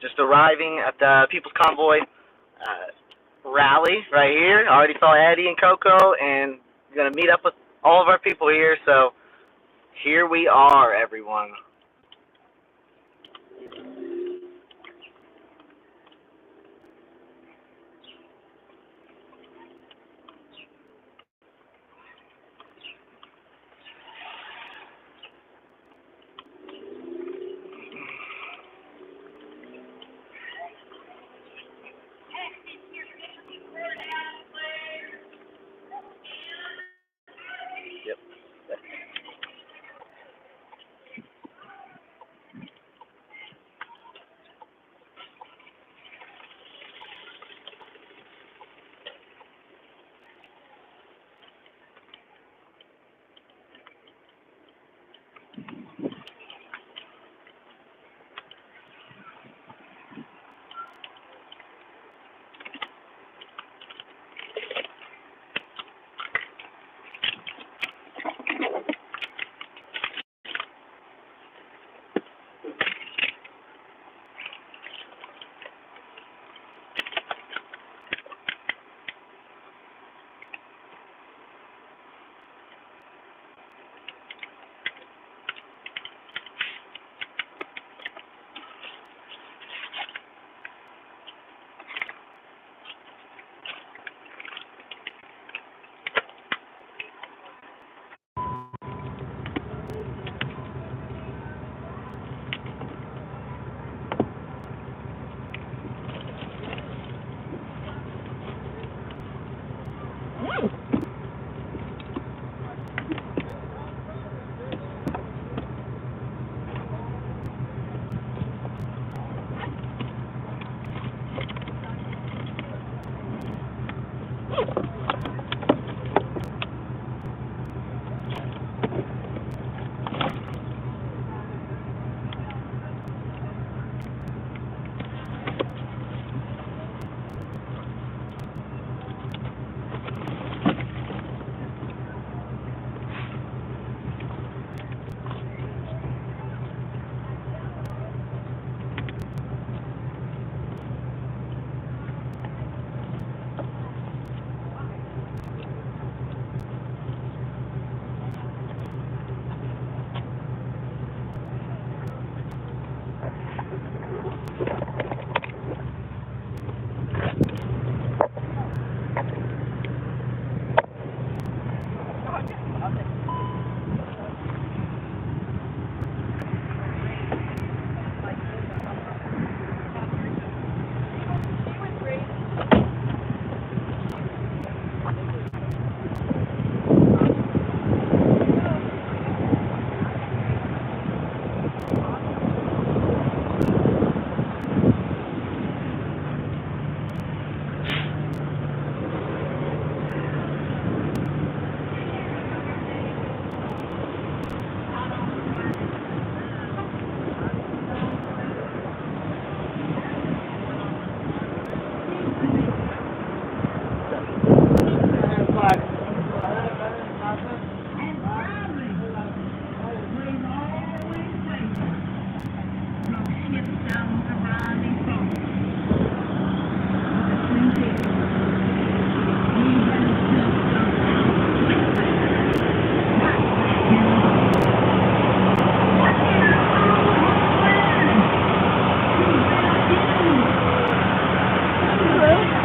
Just arriving at the People's Convoy rally right here. I already saw Eddie and Coco, and we're going to meet up with all of our people here. So here we are, everyone. Yep.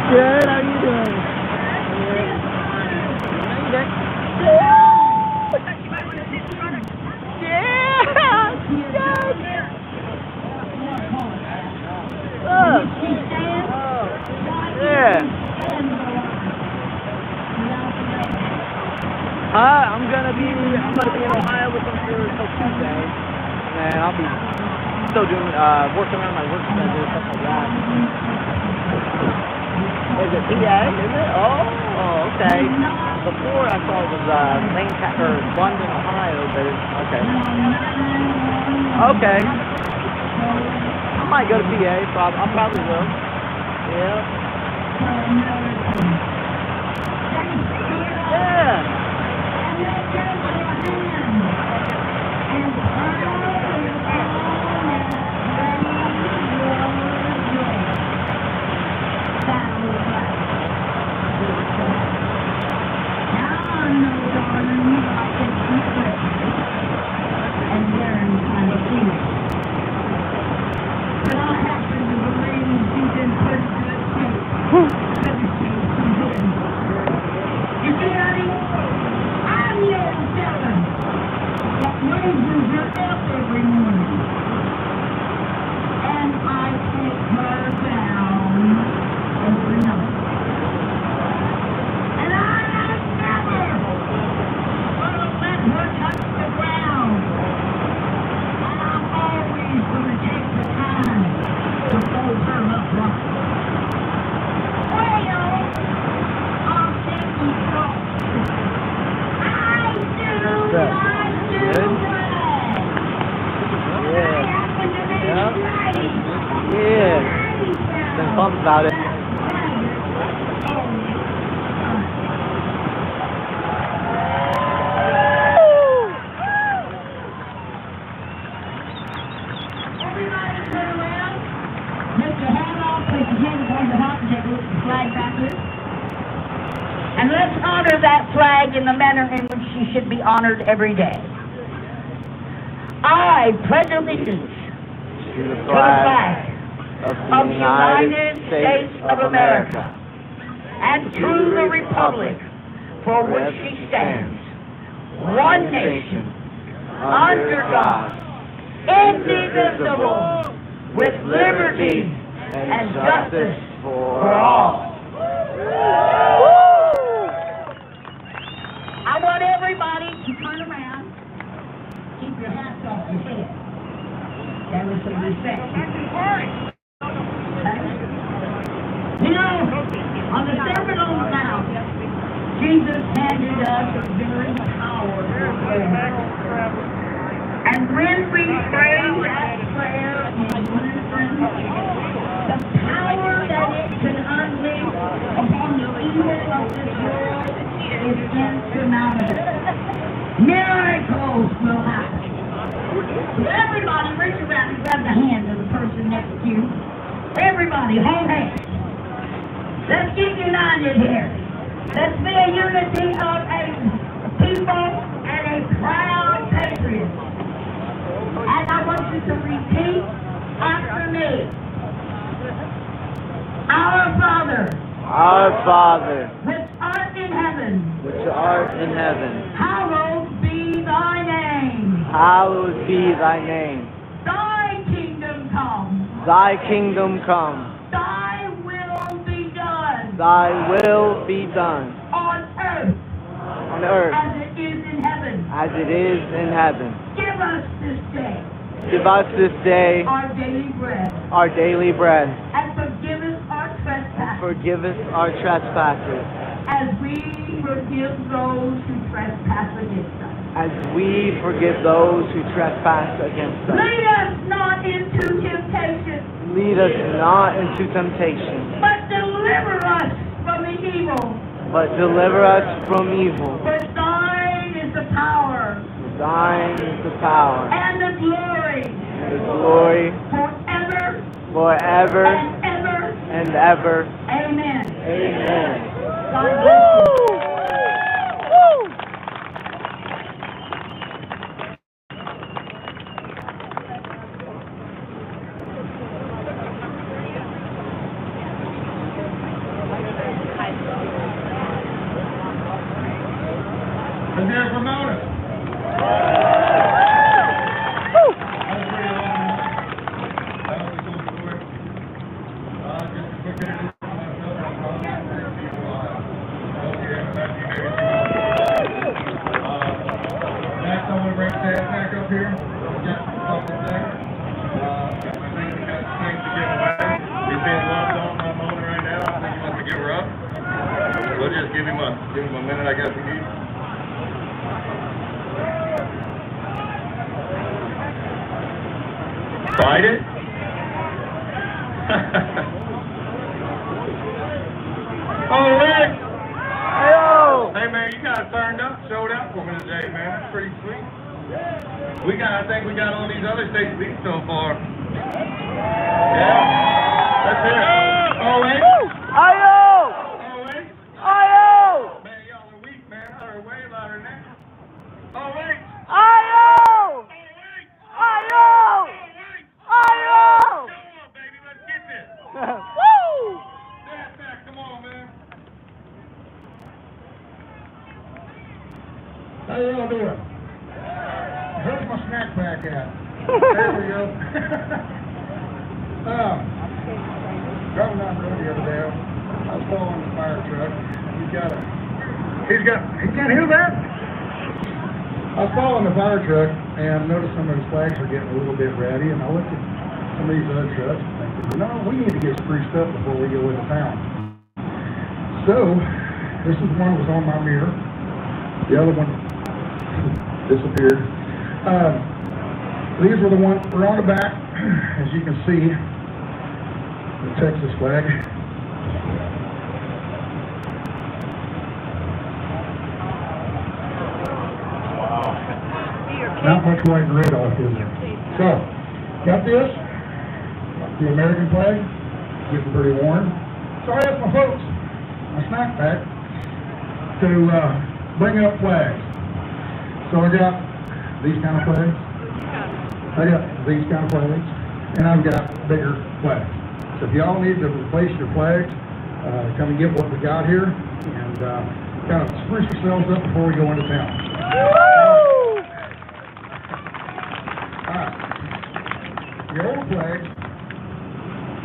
Good, how you doing? I'm gonna be in Ohio with them for until Tuesday, and I'll be still doing working on my work schedule, stuff like that. Is it PA? Is it? Oh, okay. Before I thought it was London, Ohio, but it's okay. Okay. I might go to PA. I probably will. Yeah. Yeah. Yeah. Been pumped about it. And let's honor that flag in the manner in which she should be honored every day. I pledge allegiance to the flag of the United States of America and to the republic for which she stands, one nation, under God, indivisible, with liberty and justice for all. I want everybody to turn around, keep your hats off your head. That was some respect. You know, on the Sermon on the Mount, Jesus handed us a very powerful prayer. And when we pray that prayer in unison, the power that it can unleash upon the evil of this world is insurmountable. Miracles will happen. So everybody reach around and grab the hand of the person next to you. Everybody, hold hands. Let's get united here. Let's be a unity of a people and a proud patriot. And I want you to repeat after me. Our Father, which art in heaven, hallowed be thy name. Hallowed be thy name. Thy kingdom come. Thy kingdom come. Thy will be done. Thy will be done. On earth. As it is in heaven. As it is in heaven. Give us this day. Give us this day our daily bread. Our daily bread. And forgive us our trespasses. Forgive us our trespasses. As we forgive those who trespass against us. As we forgive those who trespass against us. Lead us not into temptation. Lead us not into temptation. But deliver us from the evil. But deliver us from evil. For thine is the power. Thine is the power. And the glory. And the glory. Forever. Forever. And ever. And ever. Amen. Amen. God bless you. Let's hear it for Mona. Next, I'm going to bring Dad back up here. We got some something there. I think we got things to give away. He's being loved on by Mona right now. I think he wants to give her up. We'll just give him a minute, I guess we need. Bite it? Oh, Rick! Hey-o! Hey, man, you got it turned up, showed up for me today, man. That's pretty sweet. I think we got all these other states beat so far. Yeah? Let's hear it. Oh, wait. Ayo! Oh, wait. Ayo! Man, y'all are weak, man. I heard way louder than that. Oh, wait. Ayo! Oh, wait. Ayo! Ayo! Come on, baby, let's get this. Woo! Dad back, come on, man. How y'all doing? Where's my snack pack at? There we go. Driving down the road the other day, I was following the fire truck. He can't hear that? I was following the fire truck and noticed some of his flags were getting a little bit ratty, and I looked at some of these other trucks, thinking, no, we need to get spruced up before we go into town. So, this is one that was on my mirror. The other one disappeared. These were the ones that were on the back, as you can see, the Texas flag. Not much white and red off, is there? So, got this, the American flag, getting pretty warm. So I asked my folks, my snack pack, to bring up flags. So I got these kind of flags, I got these kind of flags, and I've got bigger flags. So if y'all need to replace your flags, come and get what we got here, and kind of spruce yourselves up before we go into town. Your old flags,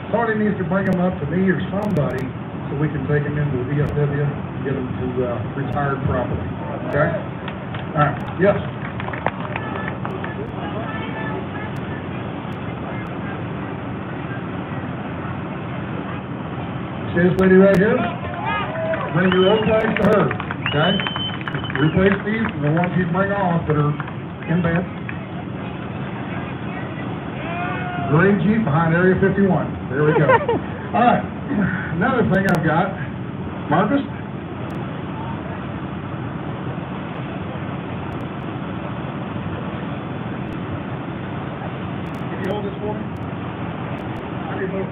somebody needs to bring them up to me or somebody so we can take them into the VFW and get them to retired properly. Okay? All right. Yes? See this lady right here? Bring your old flags to her. Okay? Replace these and the ones you bring off that are in bed. Gray Jeep behind Area 51. There we go. All right. Another thing I've got. Marcus? Can you hold this for me? I need more.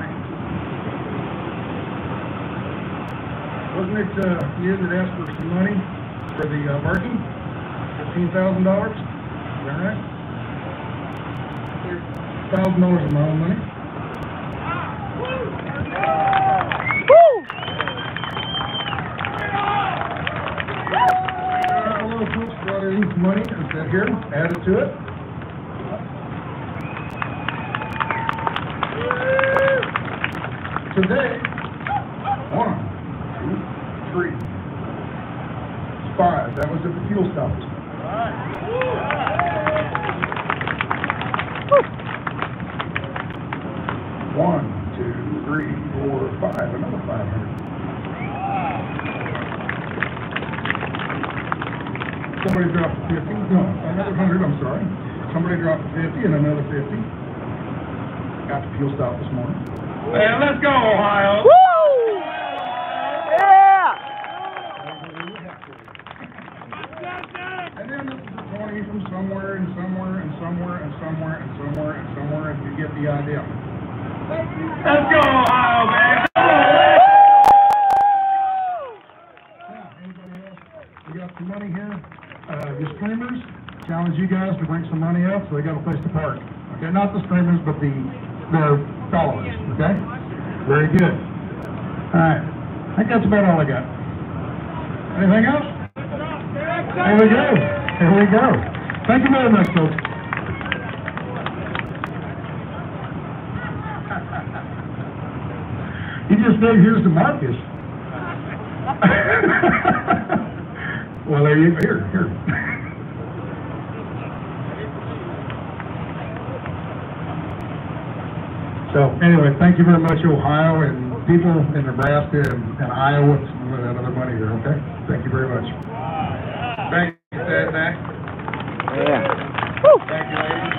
Wasn't it you that asked for some money for the parking? $15,000? Is that right? $1,000 of my own money. A little folks brought in some money, I said here, added to it. Today, 1, 2, 3, 5. That was at the fuel stops. 1, 2, 3, 4, 5, another 500. Somebody dropped 50, no, another 100, I'm sorry. Somebody dropped 50 and another 50. Got the fuel stop this morning. Man, let's go, Ohio! Woo! Yeah! And then this is a 20 from somewhere and somewhere and somewhere and somewhere and somewhere and somewhere, and you get the idea. Let's go, Ohio, man! Anybody else? We got some money here. The streamers, challenge you guys to bring some money up so they got a place to park. Okay, not the streamers, but their followers. Okay? Very good. All right. I think that's about all I got. Anything else? There we go. There we go. Thank you very much, folks. You just said, here's the Marcus. Well, there you go. Here. So, anyway, thank you very much, Ohio, and people in Nebraska and Iowa, some of that other money here, okay? Thank you very much. Thank you, Ted, Mac. Yeah. Thank you, ladies.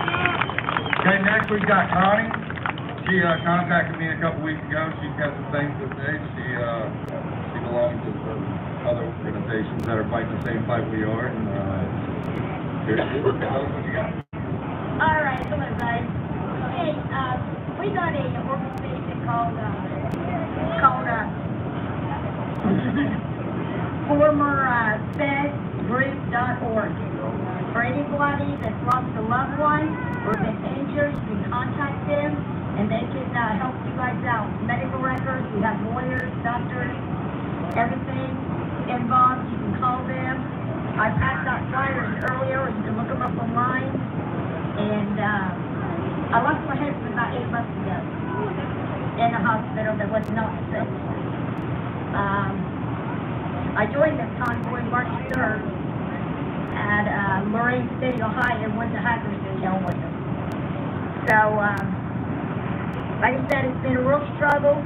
Okay, next we've got Connie. She contacted me a couple weeks ago. She's got some things to say. She belongs to other organizations that are fighting the same fight we are. And here she is. Tell us what you got. All right, hello guys. Hey, we got a organization called formerfedgroup.org. For anybody that's lost a loved one or been injured, you can contact them and they can help you guys out. Medical records, we have lawyers, doctors, everything involved. You can call them. I passed out flyers earlier, or you can look them up online. And I lost my husband about 8 months ago in a hospital that was not safe. I joined this convoy March 3rd at Lorain City, Ohio, and went to Hackers Jail with them. So Like I said, it's been a real struggle.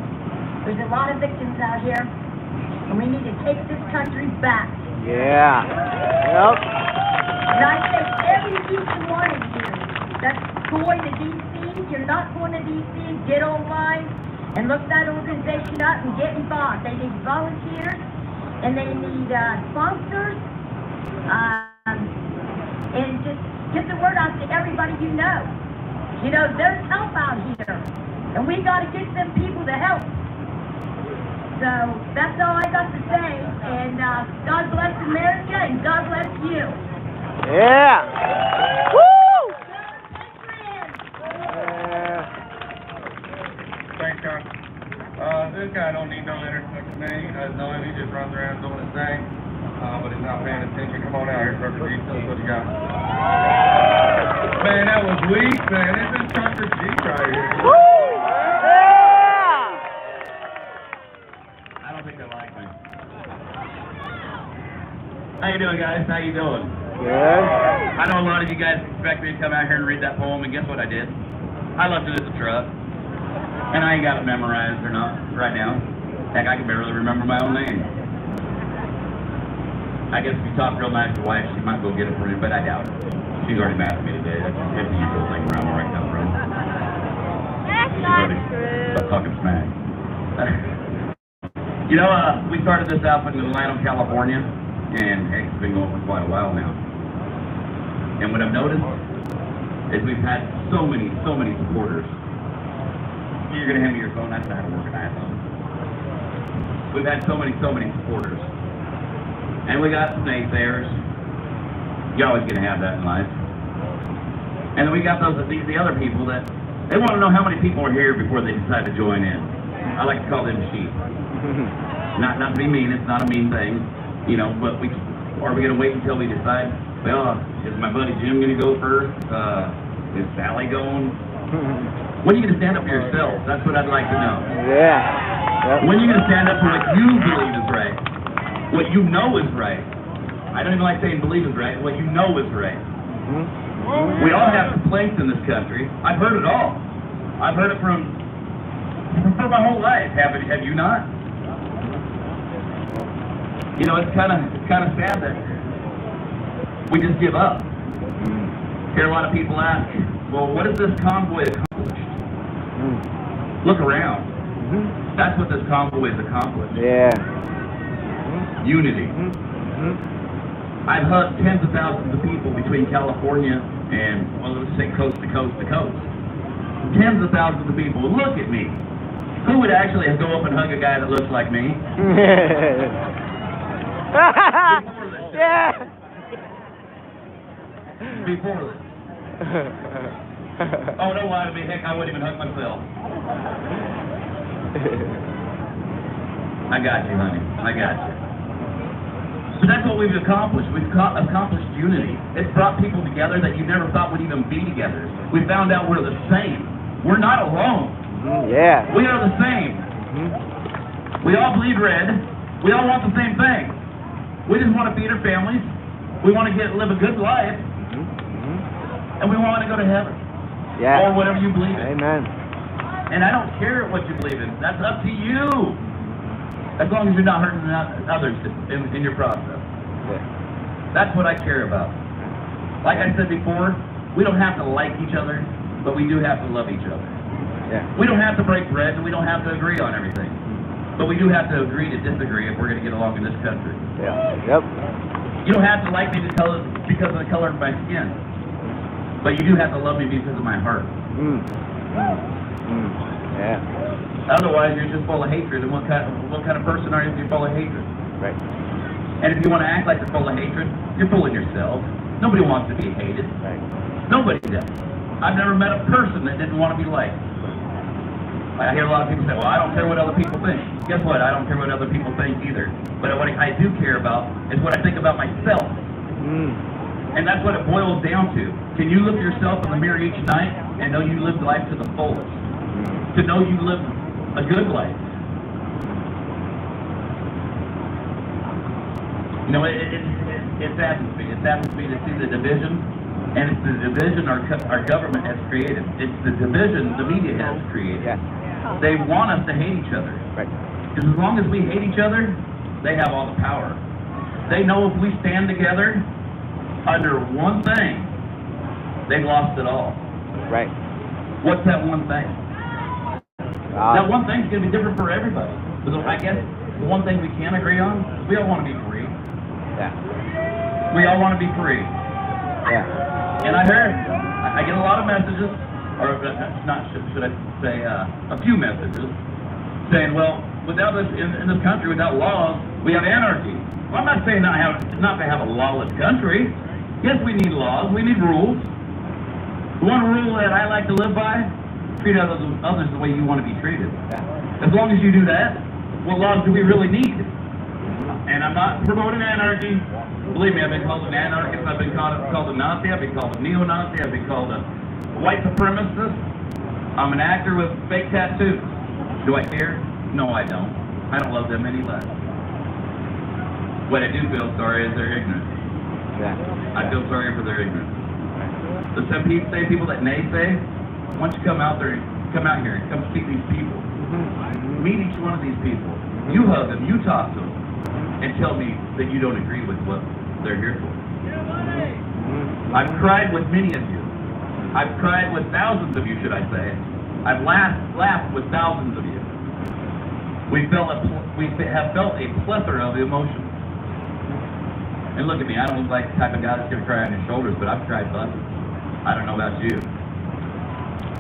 There's a lot of victims out here, and we need to take this country back. Yeah. Yep. And I say every each one of you that's going to D.C., if you're not going to D.C., get online and look that organization up and get involved. They need volunteers, and they need sponsors, and just get the word out to everybody you know. You know, there's help out here, and we got to get them people to help. So that's all I got to say, and God bless America, and God bless you. Yeah. Woo! Thanks, John. This guy don't need no introduction to me. He doesn't know him. He just runs around doing his thing. But he's not paying attention. Come on out here, Trucker Jeep. Tell us what you got. Man, that was weak, man. This is Trucker Jeep right here. Woo! Yeah! I don't think they like me. How you doing, guys? How you doing? Good. I know a lot of you guys expect me to come out here and read that poem, and guess what I did? I left it at the truck. And I ain't got it memorized or not right now. Heck, I can barely remember my own name. I guess if you talk real nice to your wife, she might go get it for you, but I doubt it. She's already mad at me today. That's the usual thing around where I come from. That's not true. Stop talking smack. You know, we started this out in Atlanta, California, and heck, it's been going for quite a while now. And what I've noticed is we've had so many supporters. You're going to hand me your phone. I don't know how to work an iPhone. We've had so many supporters. And we got naysayers. You're always going to have that in life. And then we got the other people that, they want to know how many people are here before they decide to join in. I like to call them sheep. Not to be mean, it's not a mean thing, you know, but are we going to wait until we decide, well, is my buddy Jim going to go first? Is Sally going? When are you going to stand up for yourself? That's what I'd like to know. Yeah. Yep. When are you going to stand up for what you believe is right? What you know is right. I don't even like saying believe is right. What you know is right. We all have complaints in this country. I've heard it all. I've heard it for my whole life. Have you not? You know, it's kind of sad that we just give up. Hear a lot of people ask, well, what has this convoy accomplished? Look around. That's what this convoy has accomplished. Yeah. Unity. I've hugged tens of thousands of people between California and, well, let's say coast to coast to coast. Tens of thousands of people. Look at me. Who would actually go up and hug a guy that looks like me? Yeah. Before this. Oh, don't lie to me. Heck, I wouldn't even hug myself. I got you, honey. I got you. So that's what we've accomplished. We've accomplished unity. It's brought people together that you never thought would even be together. We found out we're the same. We're not alone. Yeah. We are the same. We all bleed red. We all want the same thing. We just want to feed our families. We want to live a good life. And we want to go to heaven. Yeah. Or whatever you believe in. Amen. And I don't care what you believe in. That's up to you. As long as you're not hurting others in your process. Yeah. That's what I care about. Like I said before, we don't have to like each other, but we do have to love each other. Yeah. We don't have to break bread, and we don't have to agree on everything. But we do have to agree to disagree if we're going to get along in this country. Yeah. Yep. You don't have to like me because of the color of my skin. But you do have to love me because of my heart. Yeah. Otherwise, you're just full of hatred. And what kind of person are you if you're full of hatred? Right. And if you want to act like you're full of hatred, you're full of yourself. Nobody wants to be hated. Right. Nobody does. I've never met a person that didn't want to be liked. I hear a lot of people say, well, I don't care what other people think. Guess what? I don't care what other people think either. But what I do care about is what I think about myself. And that's what it boils down to. Can you look yourself in the mirror each night and know you lived life to the fullest? To know you lived a good life? You know, it saddens me. It saddens me to see the division And it's the division our government has created. It's the division the media has created. Yes. They want us to hate each other. Right. Because as long as we hate each other, they have all the power. They know if we stand together under one thing, they've lost it all. Right. What's that one thing? That one thing's going to be different for everybody. So I guess the one thing we can agree on is we all want to be free. Yeah. We all want to be free. Yeah. And I get a lot of messages, or not, should I say, a few messages, saying, well, without this, in this country, without laws, we have anarchy. Well, I'm not saying not to have a lawless country. Yes, we need laws, we need rules. One rule that I like to live by, treat others the way you want to be treated. As long as you do that, what laws do we really need? And I'm not promoting anarchy. Believe me, I've been called an anarchist, I've been called a Nazi, I've been called a neo-Nazi, I've been called a white supremacist. I'm an actor with fake tattoos. Do I care? No, I don't. I don't love them any less. What I do feel sorry is their ignorance. Yeah. I feel sorry for their ignorance. The same people that naysay, why don't you come out here and come see these people. Meet each one of these people. You hug them, you talk to them, and tell me that you don't agree with what they're here for. I've cried with many of you. I've cried with thousands of you, should I say. I've laughed with thousands of you. We have felt a plethora of emotions. And look at me, I don't look like the type of guy that's going to cry on his shoulders, but I've cried buckets. I don't know about you.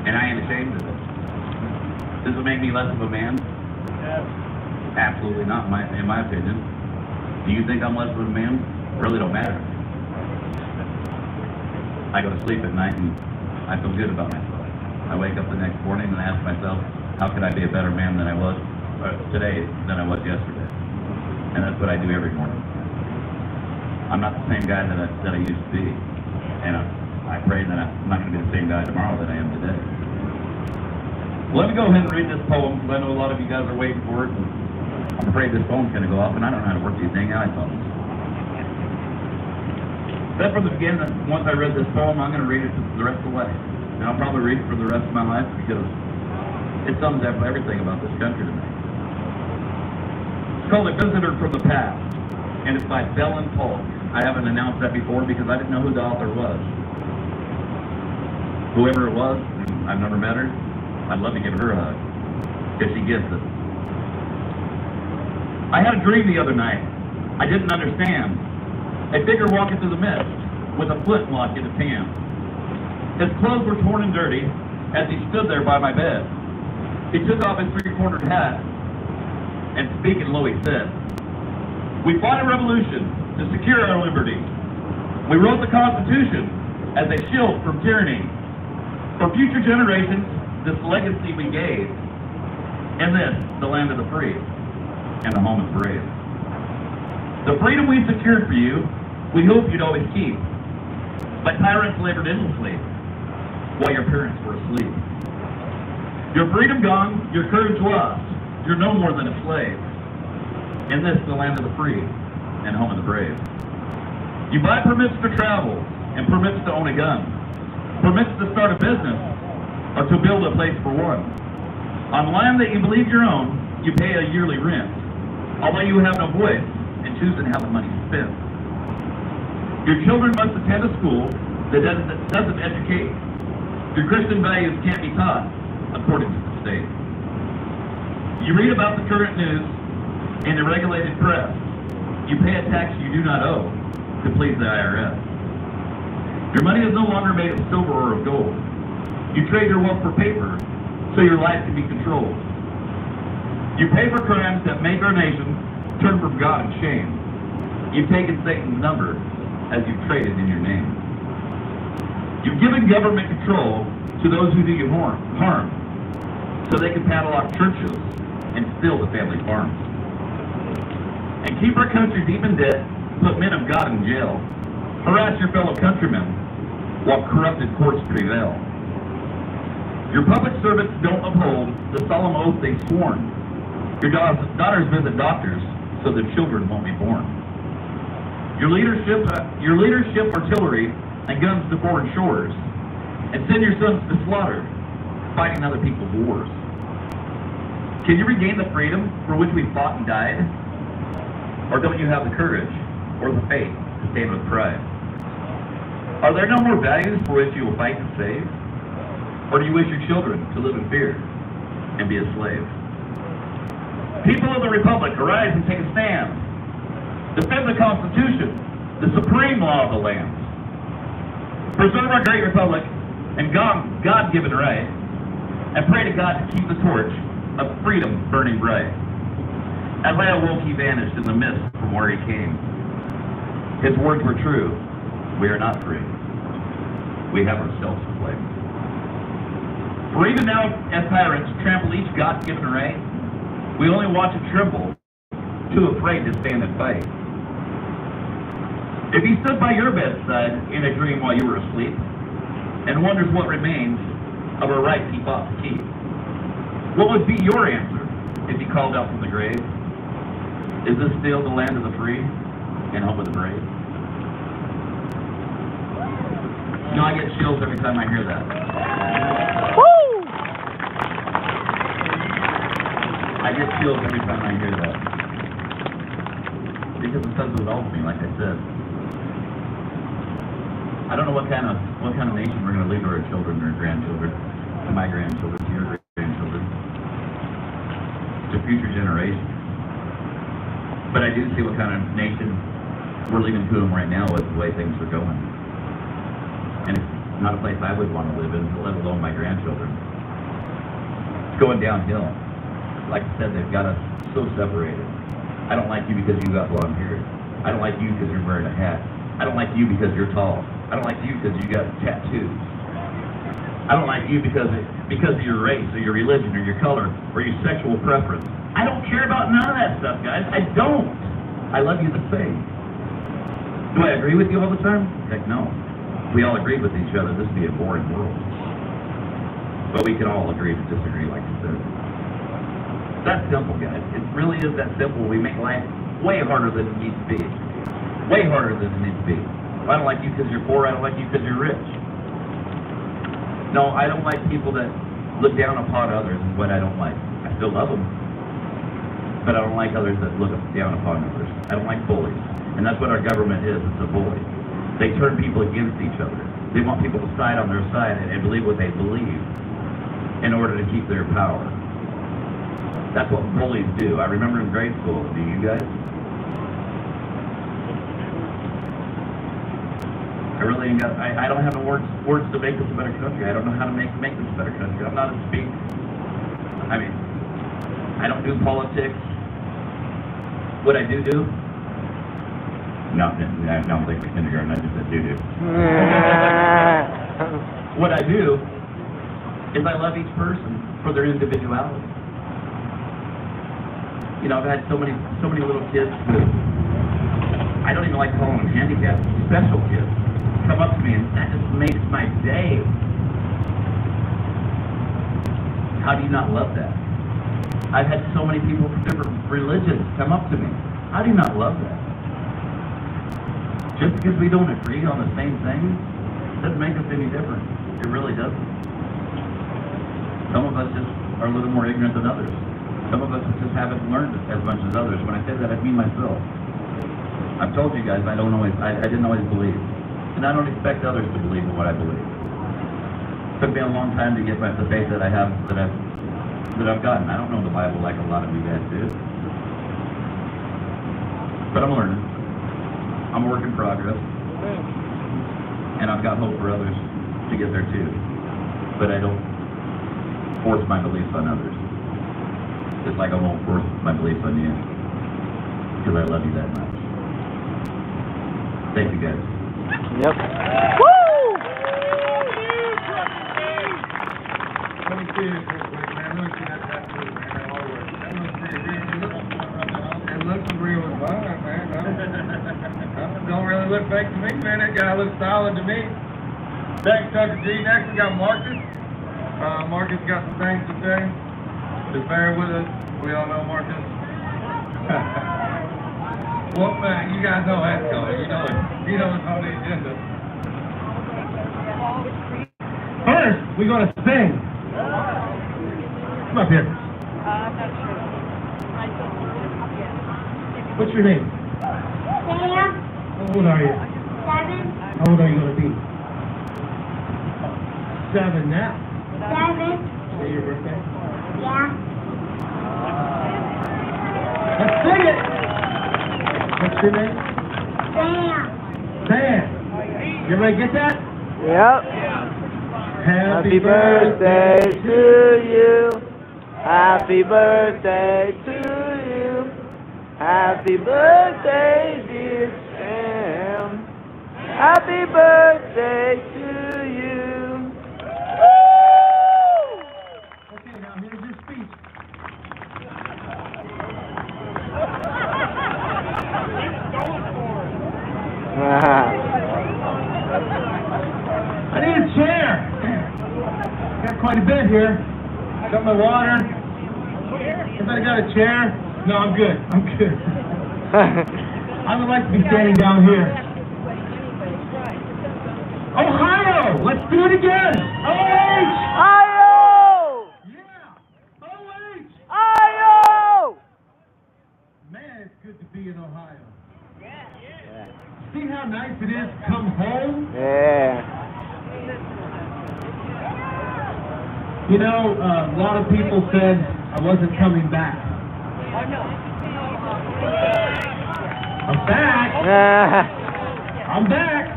And I ain't ashamed of it. Does it make me less of a man? Yes. Absolutely not, in my opinion. Do you think I'm less of a man? It really don't matter. I go to sleep at night and I feel good about myself. I wake up the next morning and I ask myself, how could I be a better man than I was today than I was yesterday? And that's what I do every morning. I'm not the same guy that I used to be. And I pray that I'm not going to be the same guy tomorrow that I am today. Let me go ahead and read this poem, because I know a lot of you guys are waiting for it. And I'm afraid this phone's going to go off, and I don't know how to work these dang iPhones. But from the beginning, once I read this poem, I'm going to read it the rest of the way. And I'll probably read it for the rest of my life, because it sums up everything about this country to me. It's called A Visitor from the Past, and it's by Bellin Polk. I haven't announced that before, because I didn't know who the author was. Whoever it was, I've never met her. I'd love to give her a hug, if she gets it. I had a dream the other night. I didn't understand. A figure walking through the mist with a flintlock in his hand. His clothes were torn and dirty as he stood there by my bed. He took off his three-cornered hat and speaking low he said, "We fought a revolution to secure our liberty. We wrote the Constitution as a shield from tyranny. For future generations, this legacy we gave, and this, the land of the free, and the home of the brave. The freedom we secured for you, we hope you'd always keep. But tyrants labored endlessly, while your parents were asleep. Your freedom gone, your courage lost, you're no more than a slave. And this, the land of the free, and home of the brave. You buy permits to travel, and permits to own a gun, permits to start a business, or to build a place for one. On land that you believe your own, you pay a yearly rent, although you have no voice in choosing how the money is spent. Your children must attend a school that doesn't educate. Your Christian values can't be taught, according to the state. You read about the current news in the regulated press. You pay a tax you do not owe to please the IRS. Your money is no longer made of silver or of gold. You trade your wealth for paper, so your life can be controlled. You pay for crimes that make our nation turn from God and shame. You've taken Satan's number as you've traded in your name. You've given government control to those who do you harm, so they can padlock churches and steal the family farms. And keep our country deep in debt, put men of God in jail, harass your fellow countrymen while corrupted courts prevail. Your public servants don't uphold the solemn oath they've sworn. Your daughters visit doctors so their children won't be born. Your leadership artillery and guns to foreign shores, and send your sons to slaughter, fighting other people's wars? Can you regain the freedom for which we fought and died? Or don't you have the courage or the faith to stand with pride? Are there no more values for which you will fight to save? Or do you wish your children to live in fear and be a slave? People of the Republic, arise and take a stand. Defend the Constitution, the supreme law of the land. Preserve our great Republic and God-given right, and pray to God to keep the torch of freedom burning bright. As I awoke, he vanished in the mist from where he came. His words were true. We are not free. We have ourselves to blame. For even now, as tyrants trample each God-given right, we only watch and tremble, too afraid to stand and fight. If he stood by your bedside in a dream while you were asleep, and wonders what remains of a right he fought to keep, what would be your answer if he called out from the grave? Is this still the land of the free and home of the brave? You know, I get chills every time I hear that. Woo! I get chills every time I hear that. Because it says it all to me, like I said. I don't know what kind of nation we're going to leave to our children or grandchildren, to my grandchildren, to your grandchildren, to future generations. But I do see what kind of nation we're leaving to them right now with the way things are going. And it's not a place I would want to live in, let alone my grandchildren. It's going downhill. Like I said, they've got us so separated. I don't like you because you got blonde hair. I don't like you because you're wearing a hat. I don't like you because you're tall. I don't like you because you got tattoos. I don't like you because of your race or your religion or your color or your sexual preference. I don't care about none of that stuff, guys. I don't. I love you the same. Do I agree with you all the time? Heck no. If we all agreed with each other, this would be a boring world. But we can all agree to disagree, like you said. That's simple, guys. It really is that simple. We make life way harder than it needs to be. Way harder than it needs to be. I don't like you because you're poor. I don't like you because you're rich. No, I don't like people that look down upon others is what I don't like. I still love them. But I don't like others that look down upon others. I don't like bullies. And that's what our government is. It's a bully. They turn people against each other. They want people to side on their side and believe what they believe in order to keep their power. That's what bullies do. I remember in grade school. Do you guys? I don't have the words to make this a better country. I don't know how to make this a better country. I'm not a speaker. I mean, I don't do politics. What I do? No, I don't think the kindergarten. I just said do. What I do is I love each person for their individuality. You know, I've had so many little kids with, I don't even like calling them handicapped, special kids, come up to me, and that just makes my day. How do you not love that? I've had so many people from different religions come up to me. How do you not love that? Just because we don't agree on the same thing doesn't make us any different. It really doesn't. Some of us just are a little more ignorant than others. Some of us just haven't learned as much as others. When I say that, I mean myself. I've told you guys I didn't always believe. And I don't expect others to believe in what I believe. It took me a long time to get the faith that I have, that I've gotten. I don't know the Bible like a lot of you guys do. But I'm learning. I'm a work in progress. And I've got hope for others to get there too. But I don't force my beliefs on others. Just like I won't force my beliefs on you. Because I love you that much. Thank you guys. Yep. Woo! Let me see this real quick, man. Let me see that tattoo, man. That artwork. That looks pretty real. It looks real as mine, man. That don't really look fake to me, man. That guy looks solid to me. Thanks, Dr. G. Next, we got Marcus. Marcus got some things to say. Just bear with us. We all know Marcus. Well, man, you guys know that's coming. You know it's on the agenda. we gonna sing? Come up here. I'm not sure. What's your name? Sam, How old are you? 7, How old are you gonna be? 7 now. 7, Is your birthday? yeah. Let's sing it! What's your name? Sam, Sam. You everybody get that? Yep. Happy birthday to you. Happy birthday to you. Happy birthday, dear Sam. Happy birthday to you. Woo! Okay, now here's your speech. I need a chair. Got quite a bit here. Got my water. Everybody got a chair? No, I'm good. I'm good. I would like to be standing down here. Ohio! Let's do it again! OH! Io! Yeah! OH! Io! Man, it's good to be in Ohio. See how nice it is to come home? Yeah. You know, a lot of people said I wasn't coming back. I'm back! I'm back!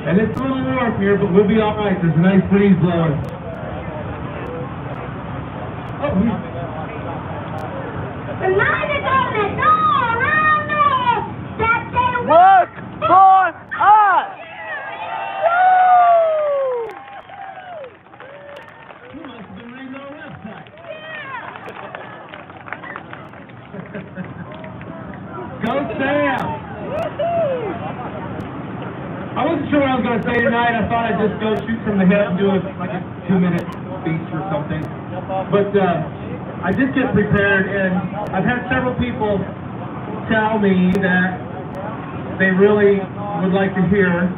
And it's a little warm here, but we'll be alright. There's a nice breeze blowing. Oh, the night is on the door around there that they Work for us! you must have been reading our website. Go Sam! I wasn't sure what I was going to say tonight. I thought I'd just go shoot from the hip and do like a 2-minute speech or something. But I did get prepared, and I've had several people tell me that they really would like to hear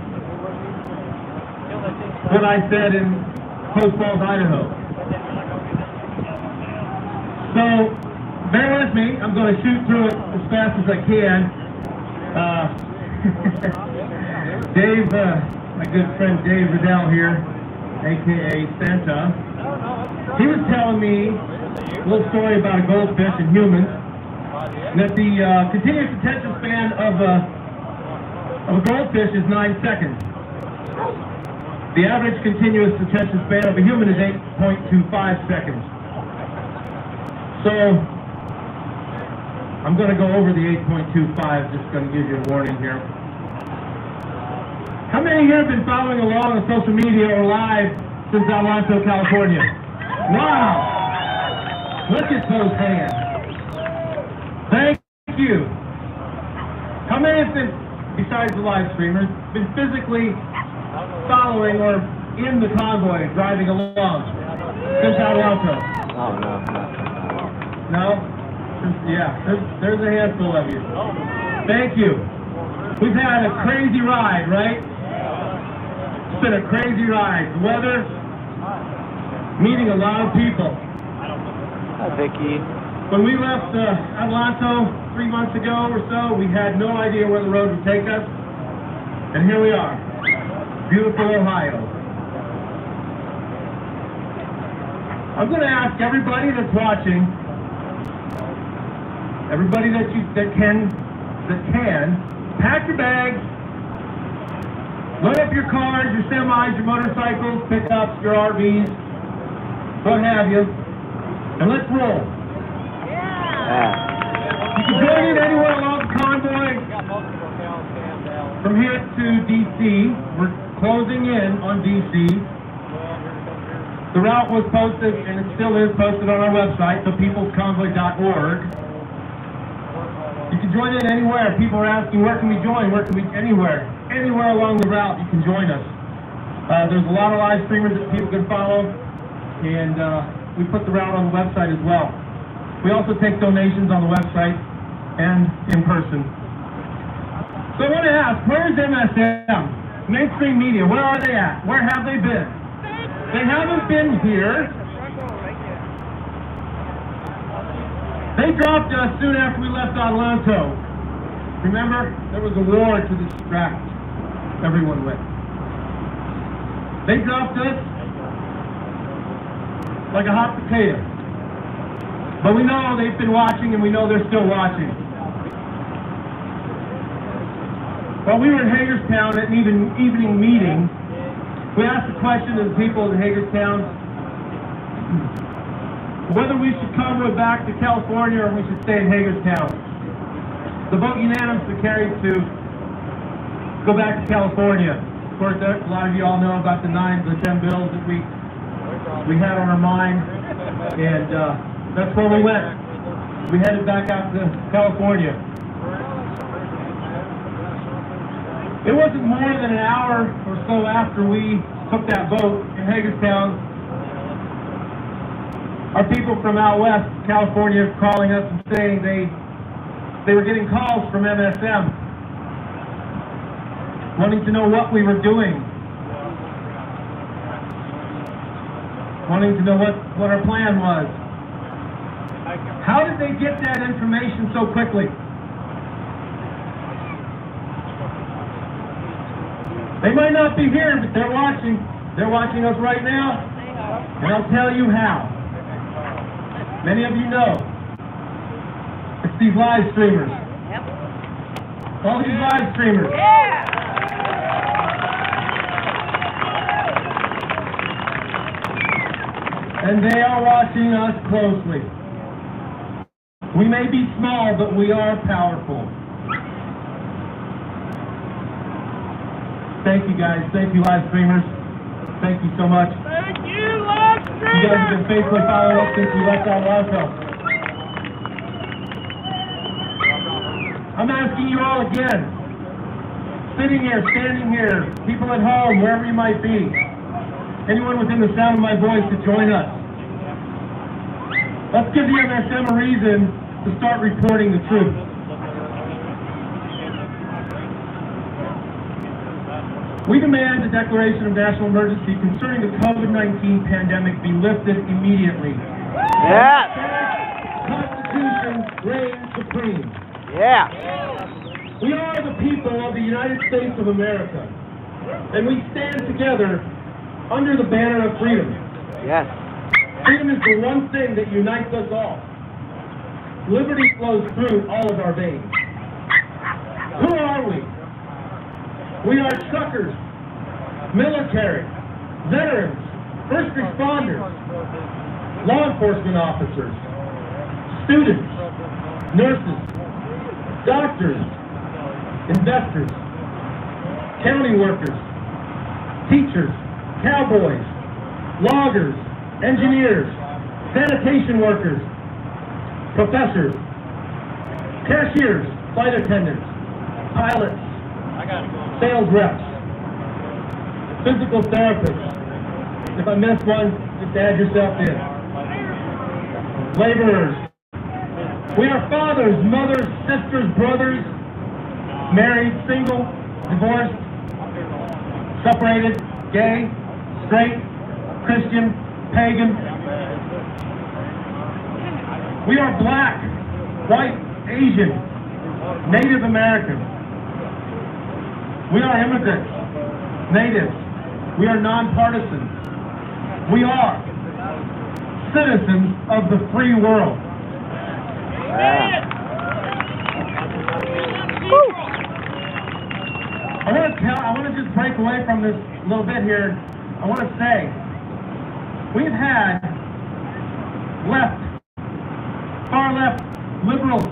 what I said in Post Falls, Idaho. So, bear with me. I'm going to shoot through it as fast as I can. Dave, my good friend Dave Riddell here, a.k.a. Santa, he was telling me a little story about a goldfish and humans, and that the continuous attention span of a goldfish is 9 seconds. The average continuous attention span of a human is 8.25 seconds. So, I'm going to go over the 8.25, just going to give you a warning here. How many here have been following along on social media or live since Adelanto, California? Wow! Look at those hands. Thank you. How many have been, besides the live streamers, been physically following or in the convoy driving along since Adelanto? Oh, no. No? Yeah, there's a handful of you. Thank you. We've had a crazy ride, right? It's been a crazy ride. The weather, meeting a lot of people. Hi, Vicky. When we left Adelanto 3 months ago or so, we had no idea where the road would take us. And here we are. Beautiful Ohio. I'm going to ask everybody that's watching, everybody that can, pack your bags, load up your cars, your semis, your motorcycles, pickups, your RVs, what have you, and let's roll. You can join in anywhere along the convoy. From here to D.C., we're closing in on D.C. The route was posted, and it still is posted on our website, thepeoplesconvoy.org. You can join in anywhere. People are asking, where can we join? Where can we? Anywhere. Anywhere along the route, you can join us. There's a lot of live streamers that people can follow, and we put the route on the website as well. We also take donations on the website and in person. So I want to ask, where's MSM? Mainstream media, where are they at? Where have they been? They haven't been here. They dropped us soon after we left Atlanta. Remember? There was a war to distract everyone with. They dropped us like a hot potato. But we know they've been watching, and we know they're still watching. While we were in Hagerstown at an evening meeting, we asked the question to the people in Hagerstown whether we should convoy back to California or we should stay in Hagerstown. The vote unanimously carried to go back to California. Of course, a lot of you all know about the 10 bills that we had on our mind, and that's where we went. We headed back out to California. It wasn't more than an hour or so after we took that vote in Hagerstown, our people from out west, California, calling us and saying they were getting calls from MSM, wanting to know what we were doing, wanting to know what our plan was. How did they get that information so quickly? They might not be here, but they're watching. They're watching us right now, and I'll tell you how. Many of you know. It's these live streamers. All these live streamers. And they are watching us closely. We may be small, but we are powerful. Thank you, guys. Thank you, live streamers. Thank you so much. Thank you, live streamers! You guys have been faithfully following us since we left Atlanta. I'm asking you all again, sitting here, standing here, people at home, wherever you might be, anyone within the sound of my voice to join us. Let's give the MSM a reason to start reporting the truth. We demand a declaration of national emergency concerning the COVID-19 pandemic be lifted immediately. Yeah. The Constitution reigns supreme. Yeah. We are the people of the United States of America, and we stand together under the banner of freedom. Yes. Freedom is the one thing that unites us all. Liberty flows through all of our veins. Who are we? We are truckers, military, veterans, first responders, law enforcement officers, students, nurses, doctors, investors, county workers, teachers, cowboys, loggers, engineers, sanitation workers, professors, cashiers, flight attendants, pilots, sales reps, physical therapists. If I missed one, just add yourself in. Laborers. We are fathers, mothers, sisters, brothers, married, single, divorced, separated, gay, straight, Christian, pagan. We are black, white, Asian, Native American. We are immigrants, natives. We are nonpartisan. We are citizens of the free world. I want to just break away from this a little bit here. I want to say, we've had far left liberals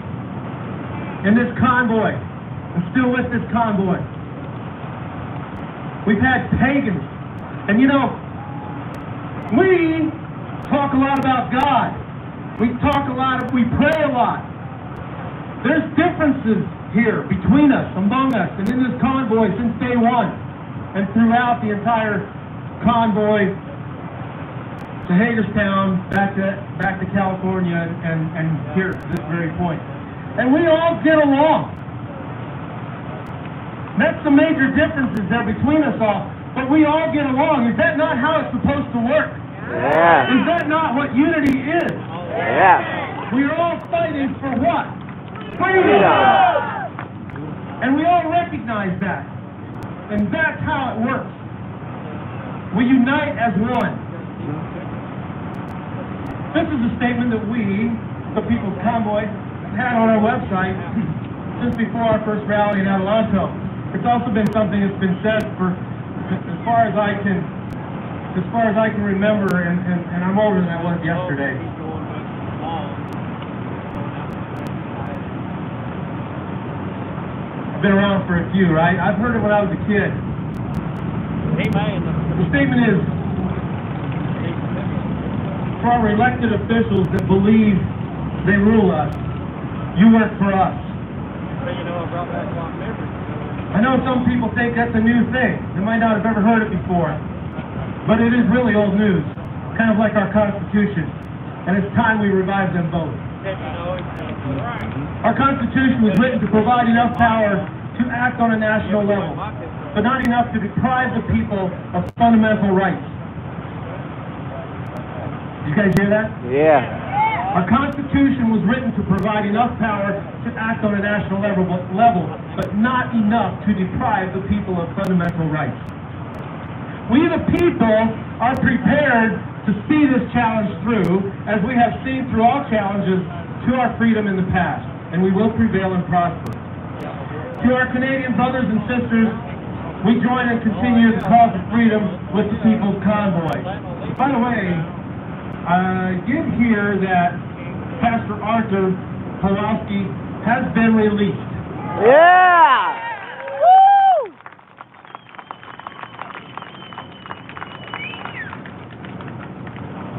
in this convoy, and still with this convoy. We've had pagans. And you know, we talk a lot about God. We pray a lot. There's differences here between us, among us, and in this convoy since day one, and throughout the entire convoy to Hagerstown, back to California, and here to this very point. And we all get along. That's the major differences there between us all. But we all get along. Is that not how it's supposed to work? Yeah. Is that not what unity is? Yeah. We are all fighting for what? Freedom! And we all recognize that. And that's how it works. We unite as one. This is a statement that we, the People's Convoy, had on our website just before our first rally in Adelanto. It's also been something that's been said for as far as I can remember, and I'm older than I was yesterday. I've been around for a few, right? I've heard it when I was a kid. The statement is, for our elected officials that believe they rule us, you work for us. I know some people think that's a new thing. They might not have ever heard it before. But it is really old news, kind of like our Constitution. And it's time we revive them both. Our Constitution was written to provide enough power to act on a national level, but not enough to deprive the people of fundamental rights. You guys hear that? Yeah. Our Constitution was written to provide enough power to act on a national level, but not enough to deprive the people of fundamental rights. We the people are prepared to see this challenge through, as we have seen through all challenges to our freedom in the past, and we will prevail and prosper. To our Canadian brothers and sisters, we join and continue the call for freedom with the People's Convoy. By the way, I did hear that Pastor Arthur Pawlowski has been released. Yeah! Woo!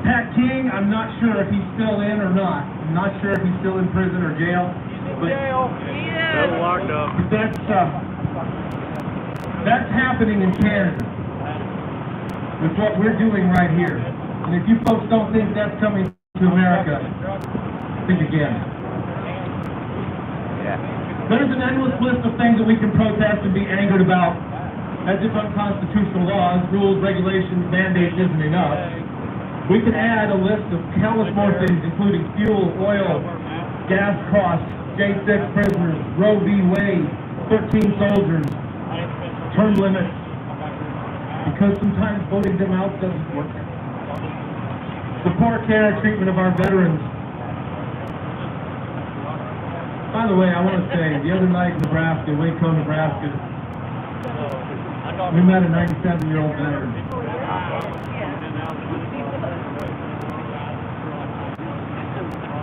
Pat King, I'm not sure if he's still in or not. I'm not sure if he's still in prison or jail. But Still locked up. That's happening in Canada with what we're doing right here. And if you folks don't think that's coming to America, think again. Yeah. There's an endless list of things that we can protest and be angered about, as if unconstitutional laws, rules, regulations, mandates isn't enough. We can add a list of countless more things, including fuel, oil, gas costs, J6 prisoners, Roe v. Wade, 13 soldiers, term limits, because sometimes voting them out doesn't work. The poor care and treatment of our veterans. By the way, I want to say, the other night in Nebraska, Waco, Nebraska, we met a 97-year-old veteran.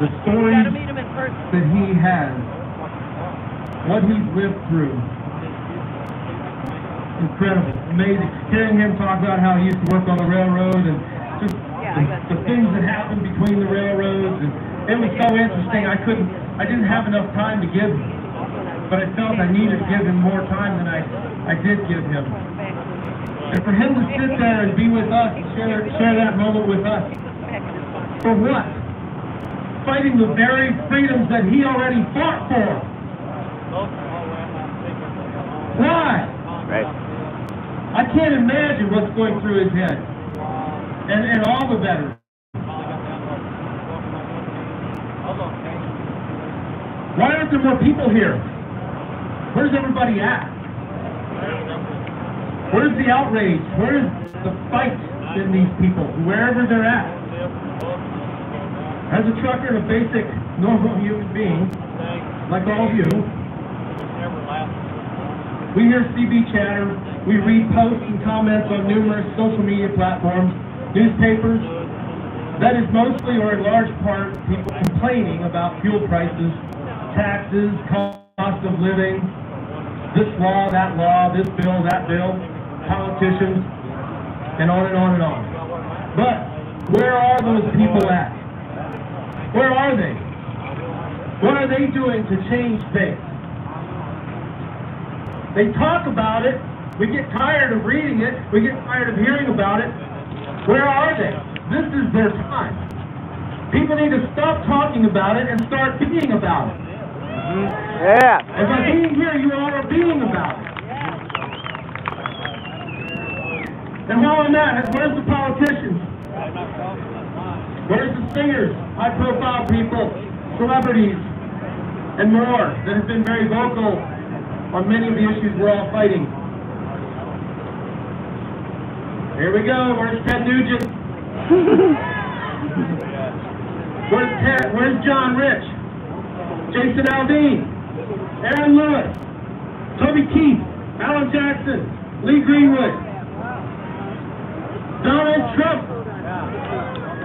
The stories that he has, what he's lived through, incredible, amazing. Hearing him talk about how he used to work on the railroad and just the things that happened between the railroads, and it was so interesting. I didn't have enough time to give him, but I felt I needed to give him more time than I did give him. And for him to sit there and be with us and share that moment with us, for what? Fighting the very freedoms that he already fought for. Why? Right. I can't imagine what's going through his head. And all the veterans. Why aren't there more people here? Where's everybody at? Where's the outrage? Where's the fight in these people? Wherever they're at. As a trucker and a basic, normal human being, like all of you, we hear CB chatter, we read posts and comments on numerous social media platforms, newspapers. That is mostly or in large part people complaining about fuel prices, taxes, cost of living, this law, this bill, that bill, politicians, and on and on and on. But where are those people at? Where are they? What are they doing to change things? They talk about it. We get tired of reading it. We get tired of hearing about it. Where are they? This is their time. People need to stop talking about it and start being about it. Yeah. And by being here, you all are being about it. And while I'm at it, where's the politicians? Where's the singers, high-profile people, celebrities, and more that have been very vocal on many of the issues we're all fighting? Here we go. Where's Ted Nugent? Where's Ted? Where's John Rich? Jason Aldean? Aaron Lewis? Toby Keith? Alan Jackson? Lee Greenwood? Donald Trump?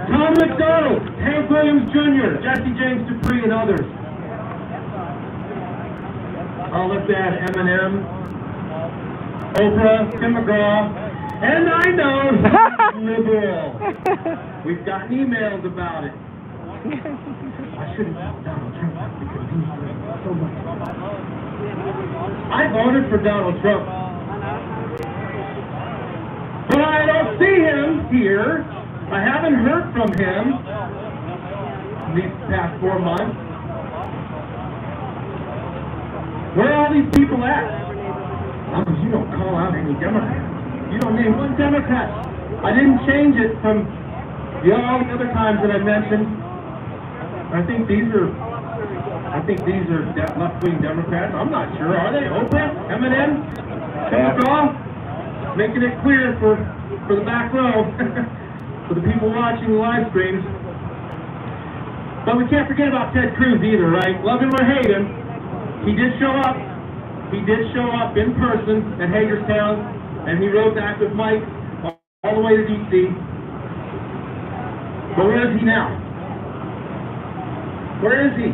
Tom McDonald? Hank Williams Jr., Jesse James Dupree, and others. I'll look at Eminem, Oprah, Tim McGraw, and I know he's liberal. We've gotten emails about it. I shouldn't have Donald Trump because he's so much. I voted for Donald Trump. But I don't see him here. I haven't heard from him these past 4 months. Where are all these people at? You don't call out any Democrats. You don't name one Democrat. I didn't change it from all the other times that I mentioned. I think these are left-wing Democrats. I'm not sure. Are they? Oprah? Eminem? Tim McGraw? Making it clear for the back row, for the people watching the live streams. But we can't forget about Ted Cruz either, right? Love him or hate him, he did show up. He did show up in person at Hagerstown, and he rode back with Mike all the way to D.C. But where is he now? Where is he?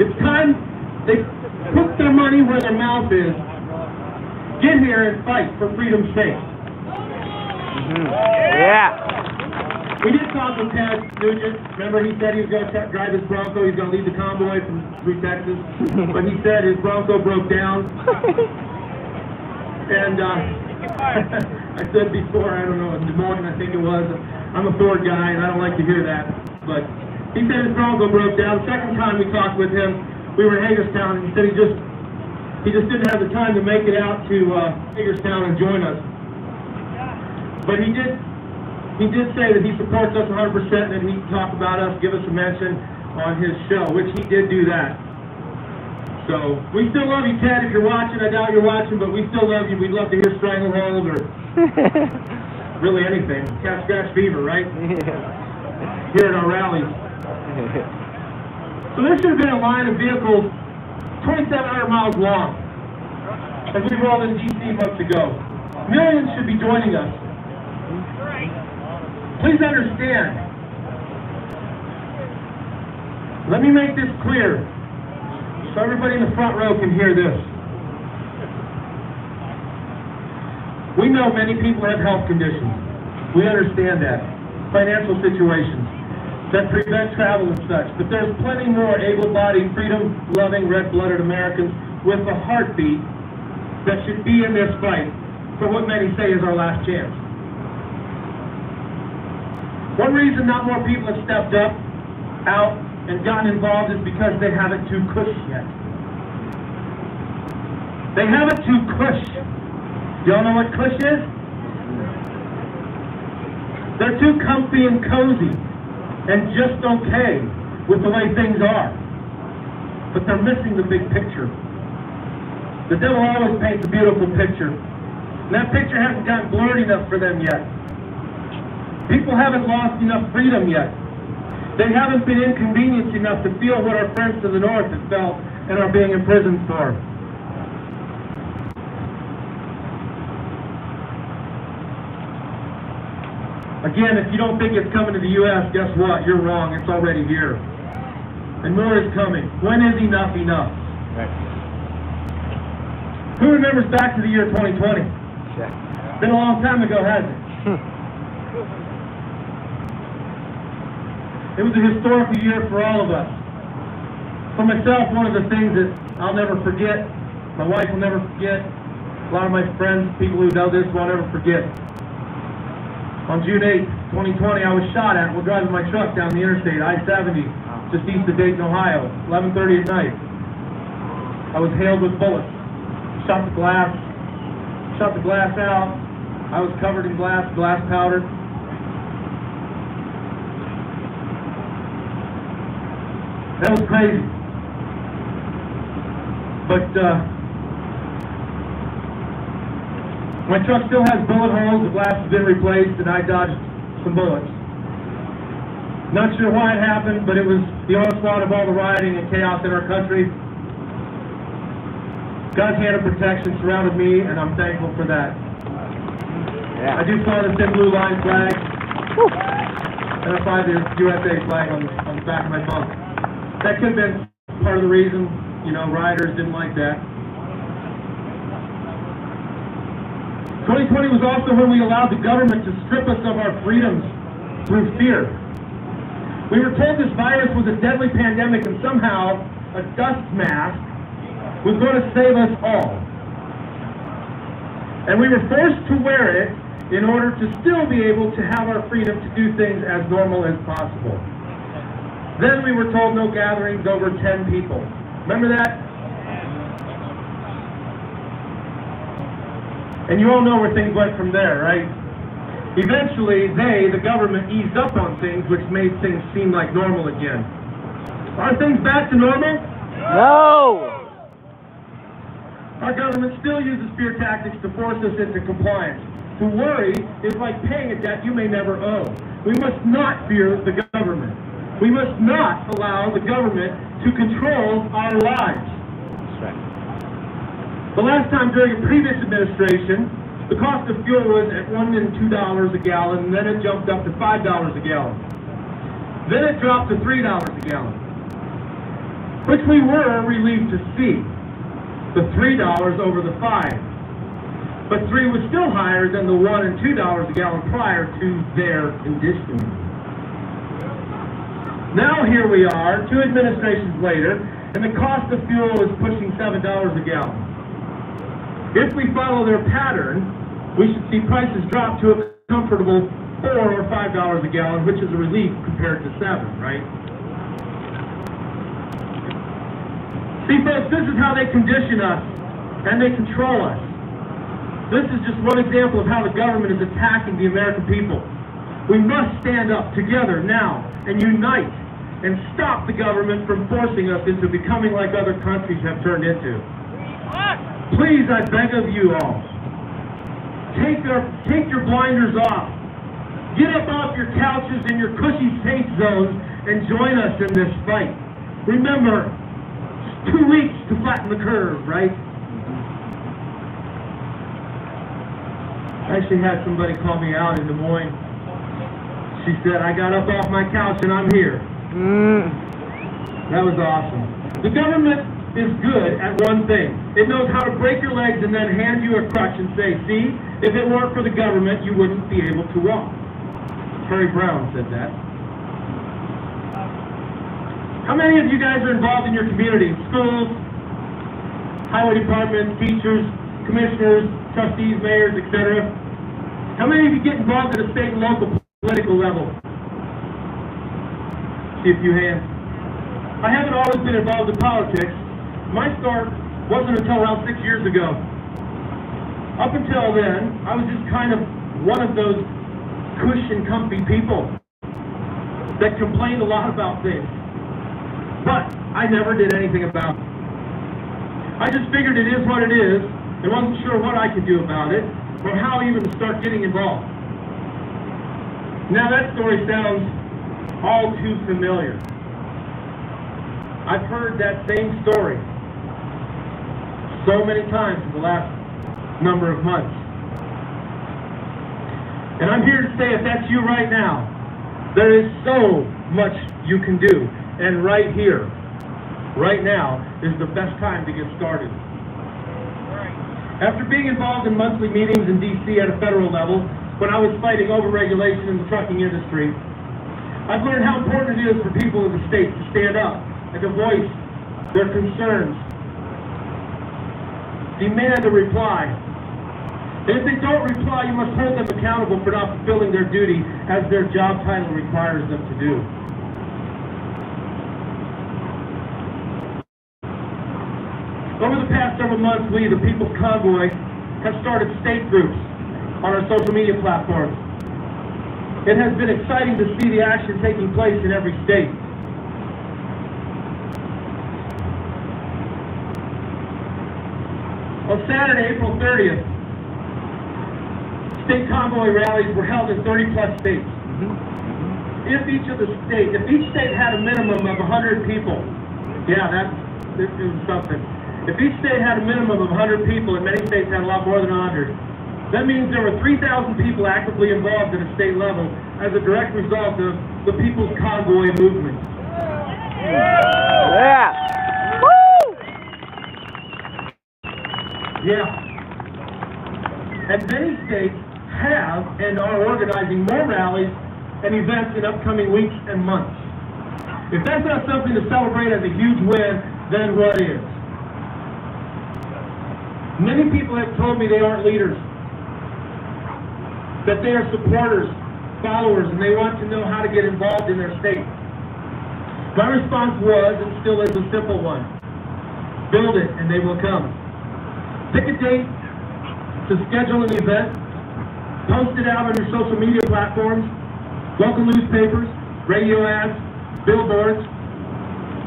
It's time they put their money where their mouth is. Get here and fight for freedom's sake. Yeah. We did talk with Ted Nugent. Remember, he said he was going to drive his Bronco. He's going to lead the convoy through Texas. But he said his Bronco broke down. And I said before, I don't know, in Des Moines, I think it was, I'm a Ford guy, and I don't like to hear that. But he said his Bronco broke down. The second time we talked with him, we were in Hagerstown, and he said he just didn't have the time to make it out to Hagerstown and join us. But he did say that he supports us 100% and that he'd talk about us, give us a mention on his show, which he did do that. So, we still love you, Ted, if you're watching. I doubt you're watching, but we still love you. We'd love to hear Stranglehold or really anything. Cat Scratch Fever, right? Yeah. Here at our rallies. So there should have been a line of vehicles 2,700 miles long as we rolled into D.C. months ago. Millions should be joining us. Please understand. Let me make this clear so everybody in the front row can hear this. We know many people have health conditions. We understand that. Financial situations that prevent travel and such. But there's plenty more able-bodied, freedom-loving, red-blooded Americans with a heartbeat that should be in this fight for what many say is our last chance. One reason not more people have stepped up, out, and gotten involved is because they haven't too cush yet. They haven't too cush. Y'all know what cush is? They're too comfy and cozy and just okay with the way things are. But they're missing the big picture. The devil always paints a beautiful picture. And that picture hasn't gotten blurred enough for them yet. People haven't lost enough freedom yet. They haven't been inconvenienced enough to feel what our friends to the north have felt and are being imprisoned for. Again, if you don't think it's coming to the U.S., guess what? You're wrong. It's already here. And more is coming. When is enough enough? Right. Who remembers back to the year 2020? Yeah. Been a long time ago, hasn't it? It was a historical year for all of us. For myself, one of the things that I'll never forget, my wife will never forget, a lot of my friends, people who know this, won't ever forget. On June 8th, 2020, I was shot at while driving my truck down the interstate, I-70, just east of Dayton, Ohio, 11:30 at night. I was hailed with bullets, shot the glass, shut the glass out. I was covered in glass powder. That was crazy. But my truck still has bullet holes. The glass has been replaced, and I dodged some bullets. Not sure why it happened, but it was the onslaught of all the rioting and chaos in our country. God's hand of protection surrounded me, and I'm thankful for that. Yeah. I do fly the thin blue line flag, and I fly the USA flag on the back of my bunk. That could have been part of the reason, you know, rioters didn't like that. 2020 was also when we allowed the government to strip us of our freedoms through fear. We were told this virus was a deadly pandemic and somehow a dust mask was going to save us all. And we were forced to wear it in order to still be able to have our freedom to do things as normal as possible. Then we were told no gatherings over 10 people. Remember that? And you all know where things went from there, right? Eventually, the government, eased up on things, which made things seem like normal again. Are things back to normal? No! Our government still uses fear tactics to force us into compliance. To worry is like paying a debt you may never owe. We must not fear the government. We must not allow the government to control our lives. That's right. The last time during a previous administration, the cost of fuel was at $1 and $2 a gallon, and then it jumped up to $5 a gallon. Then it dropped to $3 a gallon, which we were relieved to see. The $3 over the $5. But 3 was still higher than the $1 and $2 a gallon prior to their conditioning. Now here we are, 2 administrations later, and the cost of fuel is pushing $7 a gallon. If we follow their pattern, we should see prices drop to a comfortable $4 or $5 a gallon, which is a relief compared to 7, right? See, folks, this is how they condition us, and they control us. This is just one example of how the government is attacking the American people. We must stand up together now and unite and stop the government from forcing us into becoming like other countries have turned into. Please, I beg of you all, take your blinders off. Get up off your couches and your cushy safe zones and join us in this fight. Remember, 2 weeks to flatten the curve, right? I actually had somebody call me out in Des Moines. She said, I got up off my couch and I'm here. That was awesome. The government is good at one thing. It knows how to break your legs and then hand you a crutch and say, see, if it weren't for the government, you wouldn't be able to walk. Terry Brown said that. How many of you guys are involved in your community? Schools, highway departments, teachers, commissioners, trustees, mayors, etc.? How many of you get involved at a state and local political level? See a few hands. I haven't always been involved in politics. My start wasn't until around 6 years ago. Up until then, I was just kind of one of those cush and comfy people that complained a lot about things. But I never did anything about it. I just figured it is what it is, and wasn't sure what I could do about it, or how even to start getting involved. Now that story sounds all too familiar. I've heard that same story so many times in the last number of months. And I'm here to say, if that's you right now, there is so much you can do. And right here, right now, is the best time to get started. After being involved in monthly meetings in D.C. at a federal level, when I was fighting overregulation in the trucking industry, I've learned how important it is for people in the state to stand up and to voice their concerns, demand a reply. And if they don't reply, you must hold them accountable for not fulfilling their duty as their job title requires them to do. Over the past several months, we, the People's Convoy, have started state groups on our social media platforms. It has been exciting to see the action taking place in every state. On Saturday, April 30th, state convoy rallies were held in 30-plus states. If each state had a minimum of 100 people, it was something. If each state had a minimum of 100 people, and many states had a lot more than 100, that means there were 3,000 people actively involved at a state level as a direct result of the People's Convoy movement. Yeah. Woo! Yeah. And many states have and are organizing more rallies and events in upcoming weeks and months. If that's not something to celebrate as a huge win, then what is? Many people have told me they aren't leaders, that they are supporters, followers, and they want to know how to get involved in their state. My response was, and still is, a simple one. Build it, and they will come. Pick a date to schedule an event, post it out on your social media platforms, local newspapers, radio ads, billboards,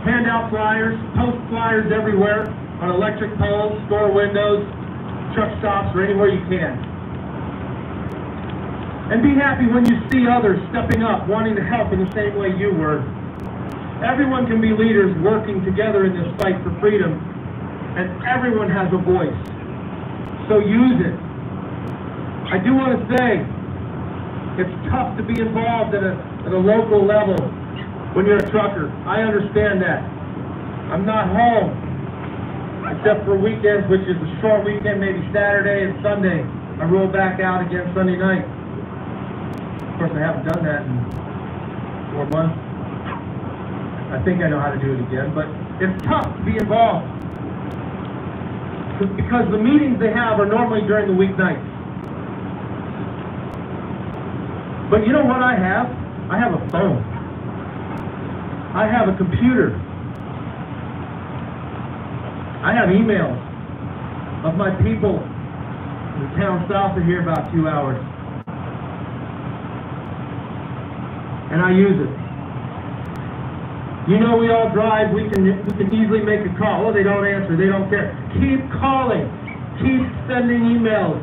hand out flyers, post flyers everywhere, on electric poles, store windows, truck stops, or anywhere you can. And be happy when you see others stepping up, wanting to help in the same way you were. Everyone can be leaders working together in this fight for freedom, and everyone has a voice. So use it. I do want to say, it's tough to be involved at a local level when you're a trucker. I understand that. I'm not home, except for weekends, which is a short weekend, maybe Saturday and Sunday. I roll back out again Sunday night. Of course, I haven't done that in 4 months. I think I know how to do it again, but it's tough to be involved because the meetings they have are normally during the weeknights. But you know what I have? I have a phone. I have a computer. I have emails of my people in the town south of here about 2 hours. And I use it. You know, we all drive, we can easily make a call. Oh, they don't answer, they don't care. Keep calling, keep sending emails,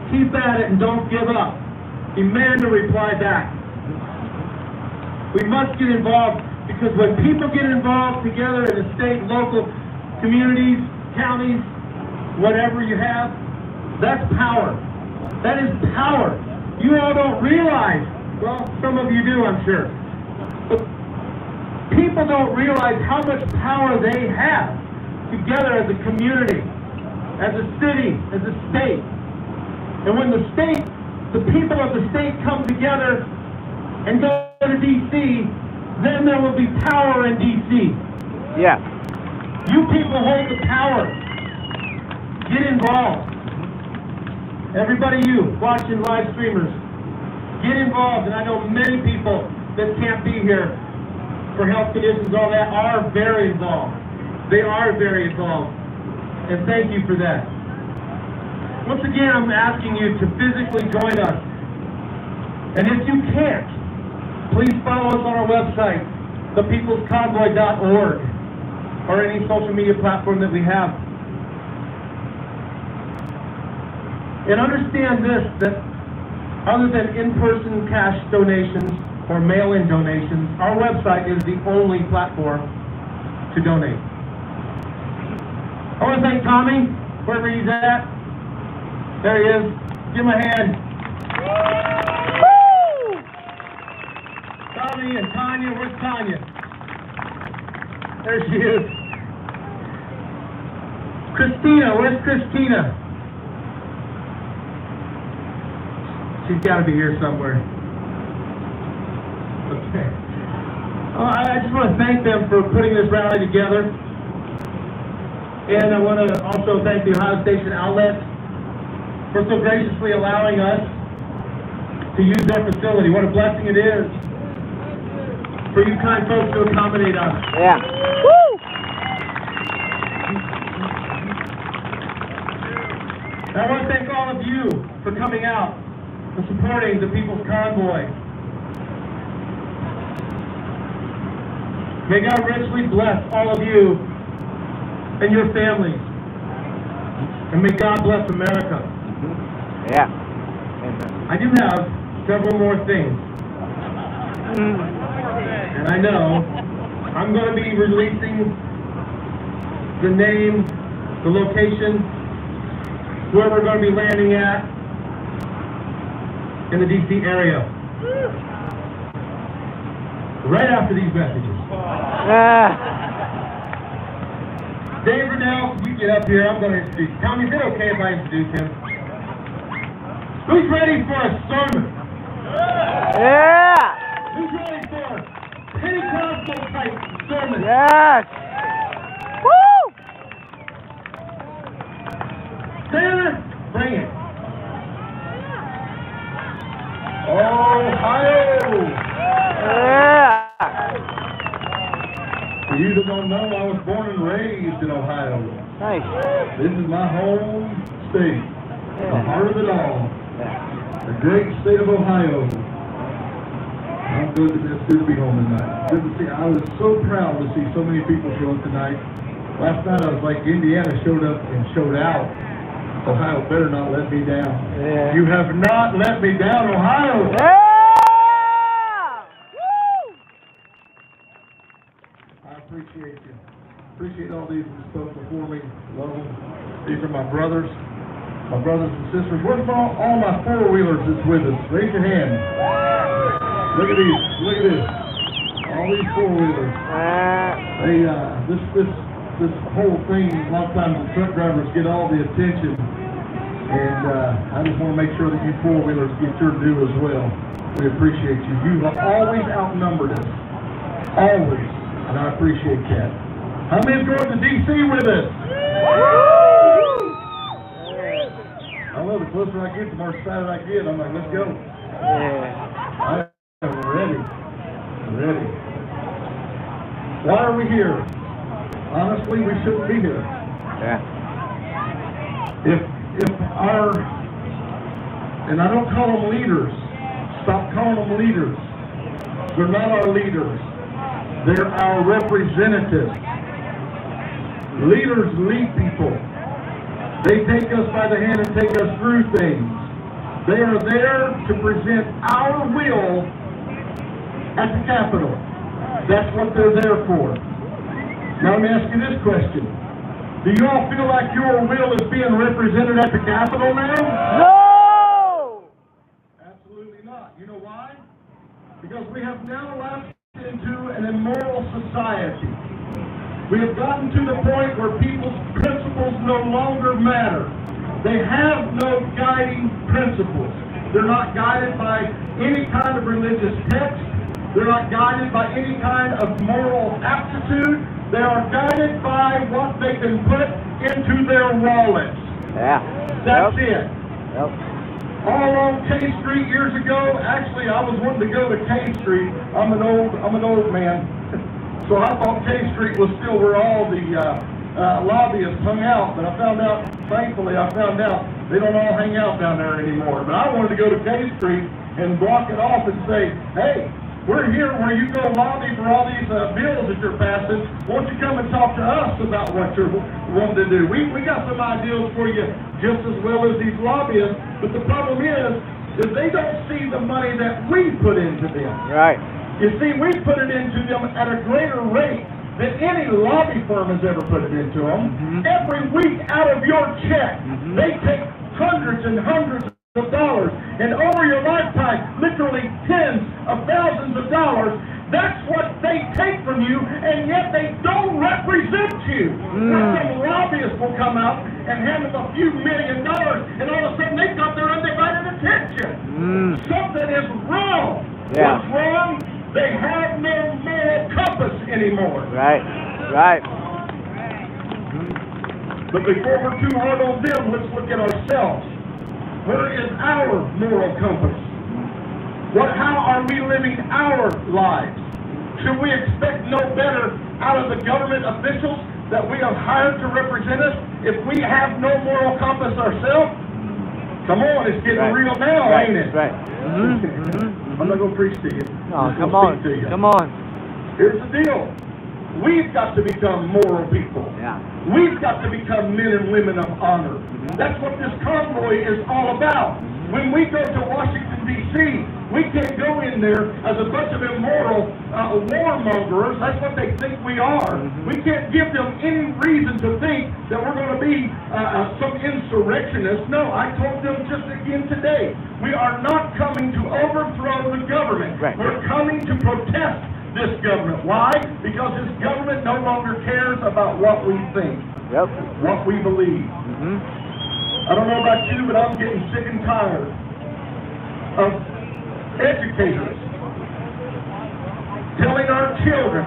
keep at it and don't give up. Demand a reply back. We must get involved because when people get involved together in the state, local, communities, counties, whatever you have, that's power. That is power. You all don't realize, well, some of you do, I'm sure. But people don't realize how much power they have together as a community, as a city, as a state. And when the people of the state come together and go to D.C., then there will be power in D.C. Yeah. You people hold the power. Get involved. Everybody you watching live streamers, get involved. And I know many people that can't be here for health conditions, all that, are very involved. They are very involved. And thank you for that. Once again, I'm asking you to physically join us. And if you can't, please follow us on our website, thepeoplesconvoy.org, or any social media platform that we have. And understand this, that other than in-person cash donations or mail-in donations, our website is the only platform to donate. I want to thank Tommy, wherever he's at. There he is. Give him a hand. Woo! Tommy and Tanya, where's Tanya? There she is. Christina, where's Christina? She's got to be here somewhere. Okay. I just want to thank them for putting this rally together. And I want to also thank the Ohio Station Outlet for so graciously allowing us to use their facility. What a blessing it is for you kind folks to accommodate us. Yeah. Woo! I want to thank all of you for coming out and supporting the People's Convoy. May God richly bless all of you and your families. And may God bless America. Yeah. I do have several more things. And I know I'm going to be releasing the name, the location, where we're going to be landing at in the D.C. area. Right after these messages. Dave Rennell, you get up here. I'm going to introduce. Tommy, is it okay if I introduce him? Who's ready for a sermon? Yeah. Who's ready for a Pentecostal type sermon? Yes. Woo! Tanner, bring it. Ohio. Yeah. For you that don't know, I was born and raised in Ohio. Nice. This is my home state, the heart of it all, the great state of Ohio. I'm good to this, good to be home tonight. Good to see. I was so proud to see so many people show up tonight. Last night I was like, Indiana showed up and showed out. Ohio better not let me down. Yeah. You have not let me down, Ohio. Yeah. I appreciate you. Appreciate all these that spoke before me. Love them. These are my brothers and sisters. Where's all my four-wheelers that's with us? Raise your hand. Look at these. Look at this. All these four-wheelers. They, this whole thing, a lot of times the truck drivers get all the attention. And I just want to make sure that you four-wheelers get your due as well. We appreciate you. You have always outnumbered us. Always. And I appreciate that. How many are going to D.C. with us? I love it. The closer I get, the more excited I get. I'm like, let's go. I am ready. Ready. Why are we here? Honestly, we shouldn't be here. Yeah. If our, and I don't call them leaders. Stop calling them leaders. They're not our leaders. They're our representatives. Leaders lead people. They take us by the hand and take us through things. They are there to present our will at the Capitol. That's what they're there for. Now let me ask you this question. Do you all feel like your will is being represented at the Capitol now? No! Absolutely not. You know why? Because we have now lapsed into an immoral society. We have gotten to the point where people's principles no longer matter. They have no guiding principles. They're not guided by any kind of religious text. They're not guided by any kind of moral aptitude. They are guided by what they can put into their wallets. Yeah. That's it. Yep. All along K Street years ago, actually I was wanting to go to K Street. I'm an old man. So I thought K Street was still where all the lobbyists hung out, but I found out, thankfully, they don't all hang out down there anymore. But I wanted to go to K Street and block it off and say, hey, we're here where you go lobby for all these bills that you're passing. Won't you come and talk to us about what you're wanting to do? We got some ideas for you just as well as these lobbyists, but the problem is they don't see the money that we put into them. Right. You see, we put it into them at a greater rate than any lobby firm has ever put it into them. Every week out of your check, they take hundreds and hundreds of dollars, and over your lifetime, literally tens of thousands of dollars. That's what they take from you, and yet they don't represent you. Some lobbyists will come out and hand them a few $1 million, and all of a sudden they've got their undivided attention. Something is wrong. Yeah. What's wrong? They have no moral compass anymore. Right. Right. But before we're too hard on them, let's look at ourselves. Where is our moral compass? How are we living our lives? Should we expect no better out of the government officials that we have hired to represent us, if we have no moral compass ourselves, come on, it's getting real now, ain't it? Right. I'm not going to preach to you. No, come on. Come on. Here's the deal. We've got to become moral people. Yeah. We've got to become men and women of honor. That's what this convoy is all about. When we go to Washington, D.C., we can't go in there as a bunch of immoral warmongers. That's what they think we are. We can't give them any reason to think that we're going to be some insurrectionists. No, I told them just again today, we are not coming to overthrow the government. Right. We're coming to protest this government. Why? Because this government no longer cares about what we think, what we believe. I don't know about you, but I'm getting sick and tired of educators telling our children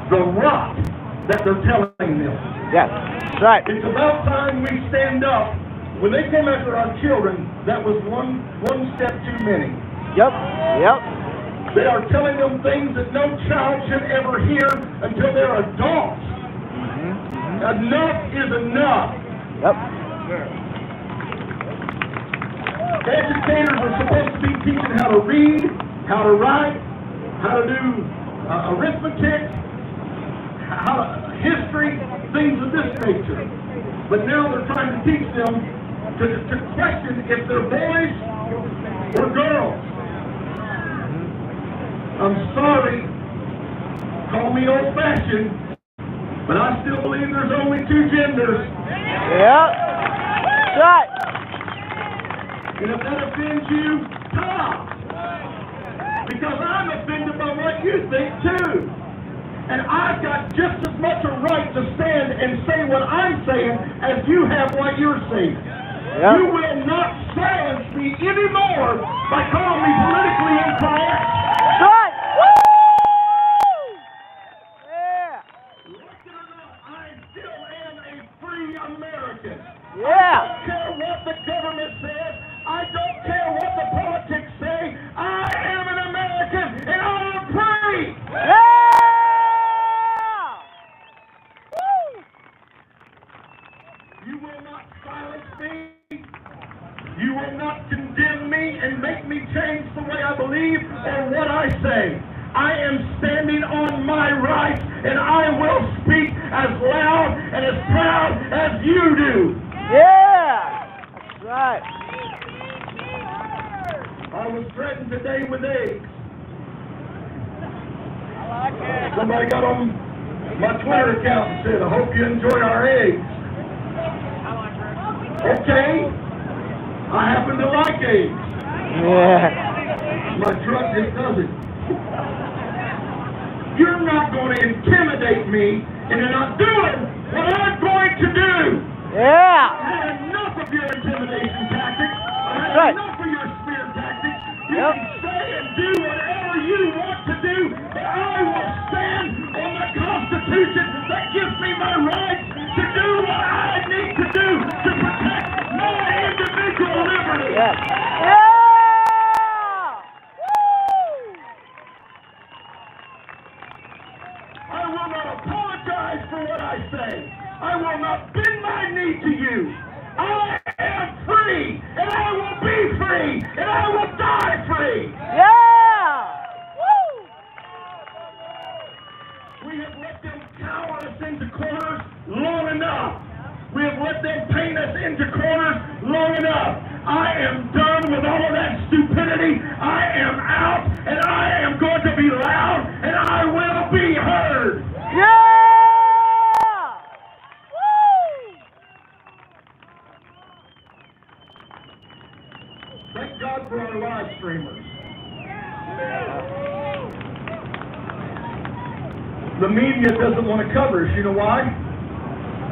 the rot that they're telling them. Yes, that's right. It's about time we stand up. When they came after our children, that was one step too many. Yep. They are telling them things that no child should ever hear until they're adults. Enough is enough. Yep. Educators are supposed to be teaching how to read, how to write, how to do arithmetic, history, things of this nature. But now they're trying to teach them to question if they're boys or girls. I'm sorry, call me old-fashioned, but I still believe there's only two genders. Yep. That's right. And if that offends you, stop. Because I'm offended by what you think too. And I've got just as much a right to stand and say what I'm saying as you have what you're saying. Yep. You will not silence me anymore by calling me politically incorrect. That's right. Woo! Yeah. Like it or not, I still am a free American. Yeah. I don't care what the government says. I don't care what the politics say. I am an American and I am free. Yeah. Woo! You will not silence me. You will not condemn me and make me change the way I believe or what I say. I am standing on my rights and I will speak as loud and as proud as you do. Yeah. That's right. I was threatened today with eggs. Somebody got on my Twitter account and said, I hope you enjoy our eggs. Okay. I happen to like eggs. Yeah. My truck just does it. You're not going to intimidate me into not doing what I'm going to do. Yeah. I had enough of your intimidation tactics. I had Right. enough of your spear tactics. You Yep. can say and do whatever you want to do, but I will stand on the Constitution that gives me my rights to do what I need to do to protect my individual liberty. Yes. Yeah. Woo! I will not apologize for what I say. I will not bend my knee to you. I am free, and I will be free, and I will die free. Yeah. Woo! We have let them cower us into corners long enough. We have let them paint us into corners long enough. I am done with all of that stupidity. I am out, and I am going to be loud, and I will be heard. Yeah. Woo! Thank God for our live streamers. The media doesn't want to cover us. You know why?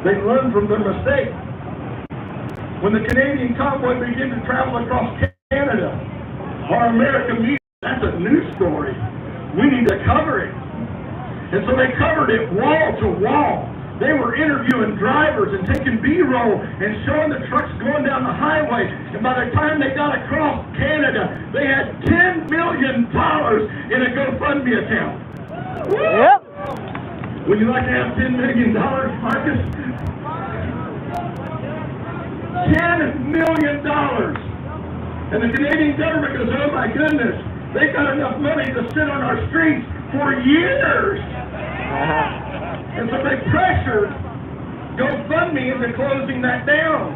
They learn from their mistakes. When the Canadian convoy began to travel across Canada, our American media, that's a news story. We need to cover it. And so they covered it wall to wall. They were interviewing drivers and taking B-roll and showing the trucks going down the highway. And by the time they got across Canada, they had $10 million in a GoFundMe account. Yep. Would you like to have $10 million, Marcus? $10 million. And the Canadian government goes, oh my goodness, they got enough money to sit on our streets for years. And so they pressured GoFundMe into closing that down.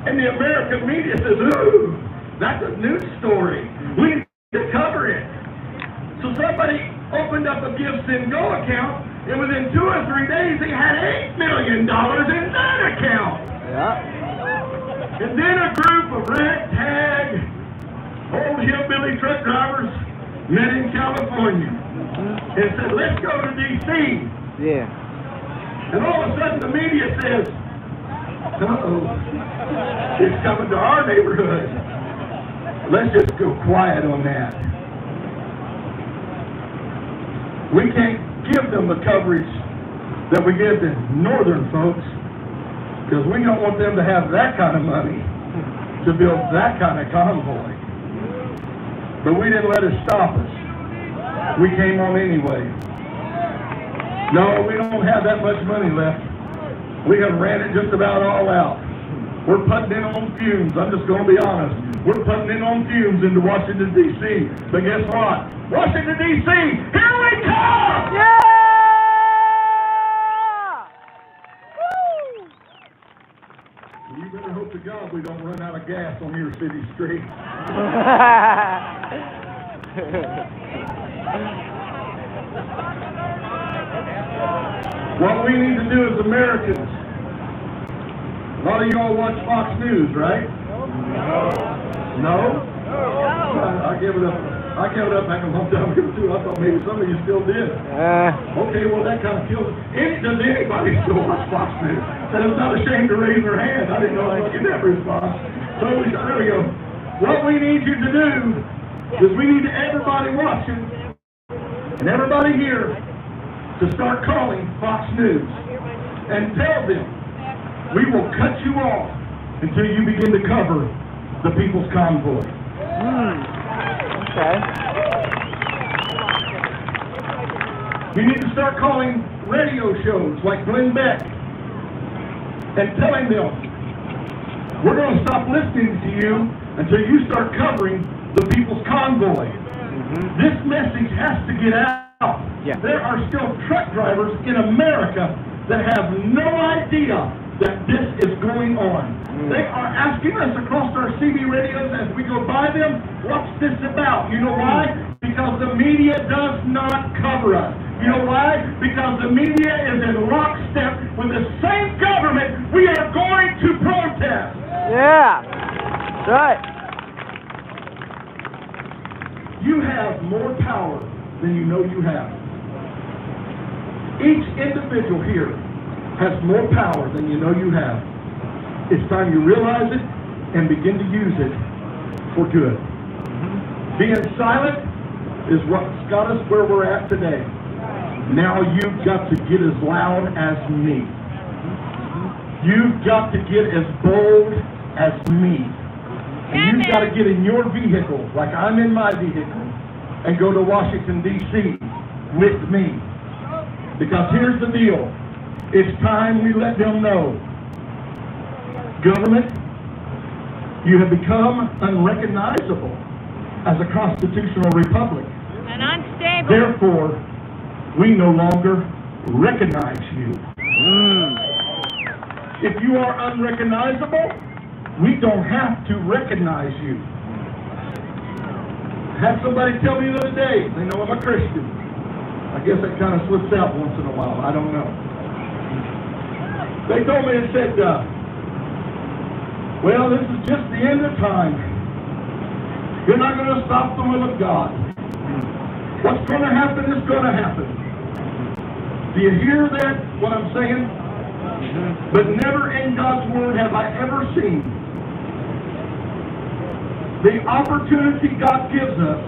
And the American media says, ooh, that's a news story. We need to cover it. So somebody opened up a Give, Send, Go account, and within 2 or 3 days, they had $8 million in that account. Yeah. And then a group of ragtag, old hillbilly truck drivers met in California and said, let's go to D.C. Yeah. And all of a sudden the media says, uh-oh, it's coming to our neighborhood. Let's just go quiet on that. We can't give them the coverage that we give the northern folks, because we don't want them to have that kind of money to build that kind of convoy. But we didn't let it stop us. We came on anyway. No, we don't have that much money left. We have ran it just about all out. We're putting in on fumes. I'm just going to be honest. We're putting in on fumes into Washington, D.C. But guess what? Washington, D.C., here we come! Yeah! You better hope to God we don't run out of gas on your city street. What we need to do as Americans, a lot of y'all watch Fox News, right? No? I gave it up. I gave it up back a long time ago too. I thought maybe some of you still did. Okay, well that kind of kills it. Does anybody still watch Fox News? That is not ashamed to raise their hand. I didn't know I could never respond. So there we go. What we need you to do is we need everybody watching and everybody here to start calling Fox News and tell them we will cut you off until you begin to cover the People's Convoy. Okay. You need to start calling radio shows like Glenn Beck and telling them we're going to stop listening to you until you start covering the People's Convoy. This message has to get out. Yeah. There are still truck drivers in America that have no idea that this is going on. They are asking us across our CB radios as we go by them, what's this about? You know why? Because the media does not cover us. You know why? Because the media is in lockstep with the same government we are going to protest. Yeah. That's right. You have more power than you know you have. Each individual here has more power than you know you have. It's time you realize it and begin to use it for good. Being silent is what's got us where we're at today. Now you've got to get as loud as me. You've got to get as bold as me. And you've got to get in your vehicle, like I'm in my vehicle, and go to Washington, D.C. with me. Because here's the deal. It's time we let them know. Government, you have become unrecognizable as a constitutional republic. And unstable. Therefore, we no longer recognize you. If you are unrecognizable, we don't have to recognize you. I had somebody tell me the other day, they know I'm a Christian. I guess that kind of slips out once in a while, I don't know. They told me and said, well, this is just the end of time. You're not going to stop the will of God. What's going to happen is going to happen. Do you hear that, what I'm saying? But never in God's Word have I ever seen the opportunity God gives us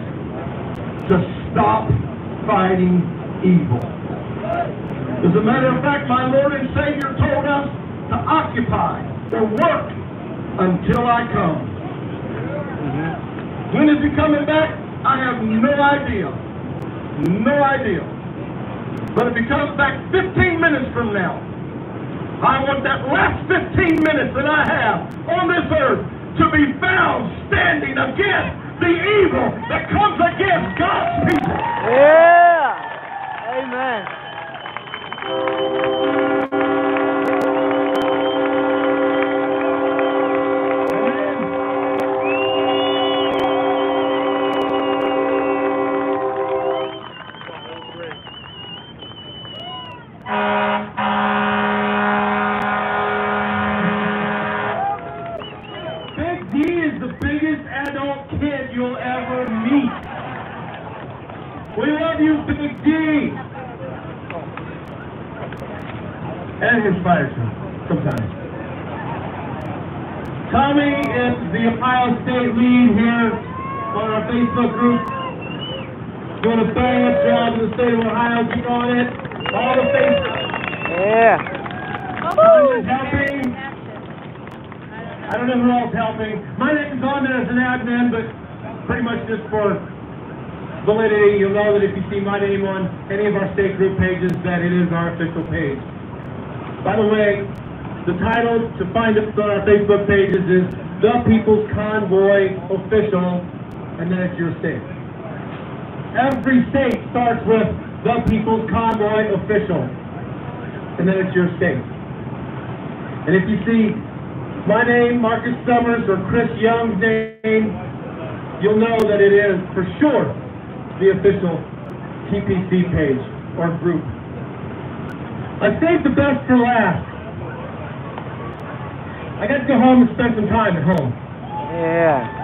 to stop fighting evil. As a matter of fact, my Lord and Savior told us to occupy or work until I come. When is He coming back? I have no idea. No idea. But if he comes back 15 minutes from now, I want that last 15 minutes that I have on this earth to be found standing against the evil that comes against God's people. Yeah. Amen. Big D is the biggest adult kid you'll ever meet. We love you, Big D. And his fire truck, sometimes. Tommy is the Ohio State lead here on our Facebook group. Doing a bang-up job in the state of Ohio. Keep on it. All the Facebook. Yeah. Who's helping? I don't know who else helping. My name is on there as an admin, but pretty much just for validity, you'll know that if you see my name on any of our state group pages, that it is our official page. By the way, the title to find us on our Facebook pages is The People's Convoy Official, and then it's your state. Every state starts with The People's Convoy Official, and then it's your state. And if you see my name, Marcus Summers, or Chris Young's name, you'll know that it is, for sure, the official TPC page or group. I saved the best for last. I got to go home and spend some time at home. Yeah.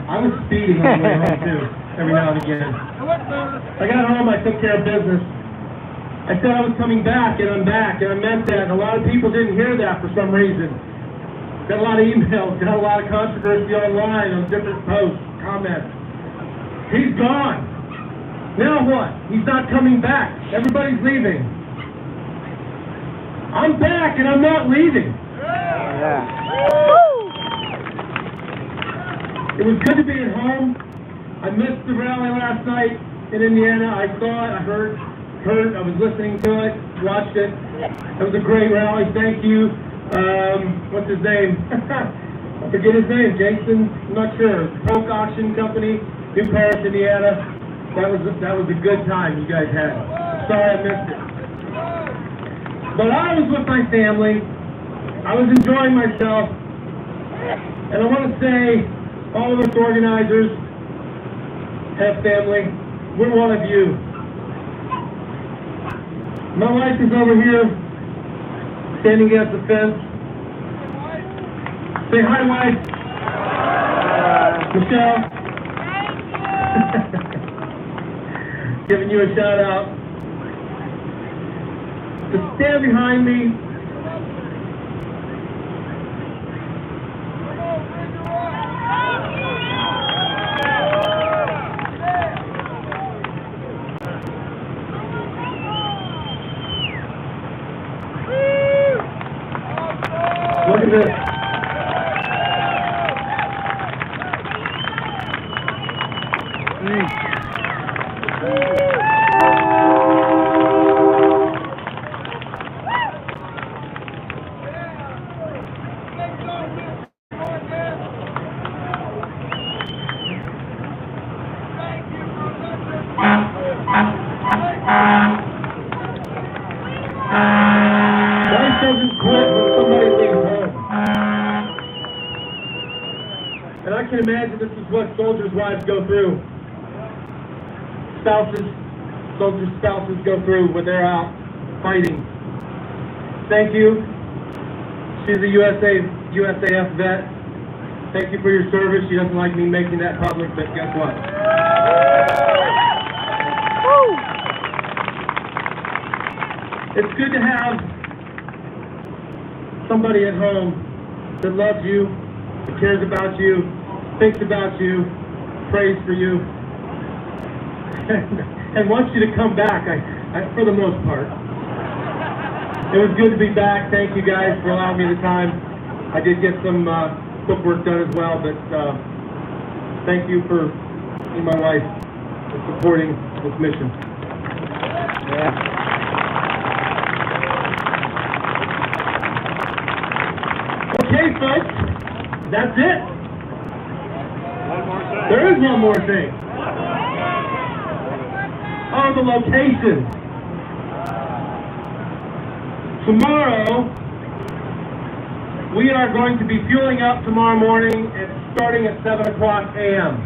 I was speeding on the way home too, every now and again. I got home, I took care of business. I said I was coming back, and I'm back, and I meant that, and a lot of people didn't hear that for some reason. Got a lot of emails, got a lot of controversy online on different posts, comments. He's gone. Now what? He's not coming back. Everybody's leaving. I'm back, and I'm not leaving. Yeah. It was good to be at home. I missed the rally last night in Indiana. I saw it, I heard, I was listening to it, watched it. It was a great rally, thank you. What's his name? I forget his name, Jason, I'm not sure. Polk Auction Company, New Paris, Indiana. That was a good time you guys had. Sorry I missed it. But I was with my family. I was enjoying myself. And I want to say, all of us organizers have family. We're one of you. My wife is over here, standing against the fence. Say hi, wife. Michelle. Giving you a shout out. To stand behind me. Look at this. Life doesn't quit when somebody leaves home. And I can imagine this is what soldiers' wives go through. Soldiers' spouses go through when they're out fighting. Thank you. She's a USAF vet. Thank you for your service. She doesn't like me making that public, but guess what? It's good to have somebody at home that loves you, that cares about you, thinks about you, prays for you, and wants you to come back, for the most part. It was good to be back. Thank you guys for allowing me the time. I did get some book work done as well, but thank you for me and my wife for supporting this mission. Yeah. Okay, folks, that's it. One more thing. There is one more thing. Oh, the location. Tomorrow, we are going to be fueling up tomorrow morning and starting at 7 o'clock a.m.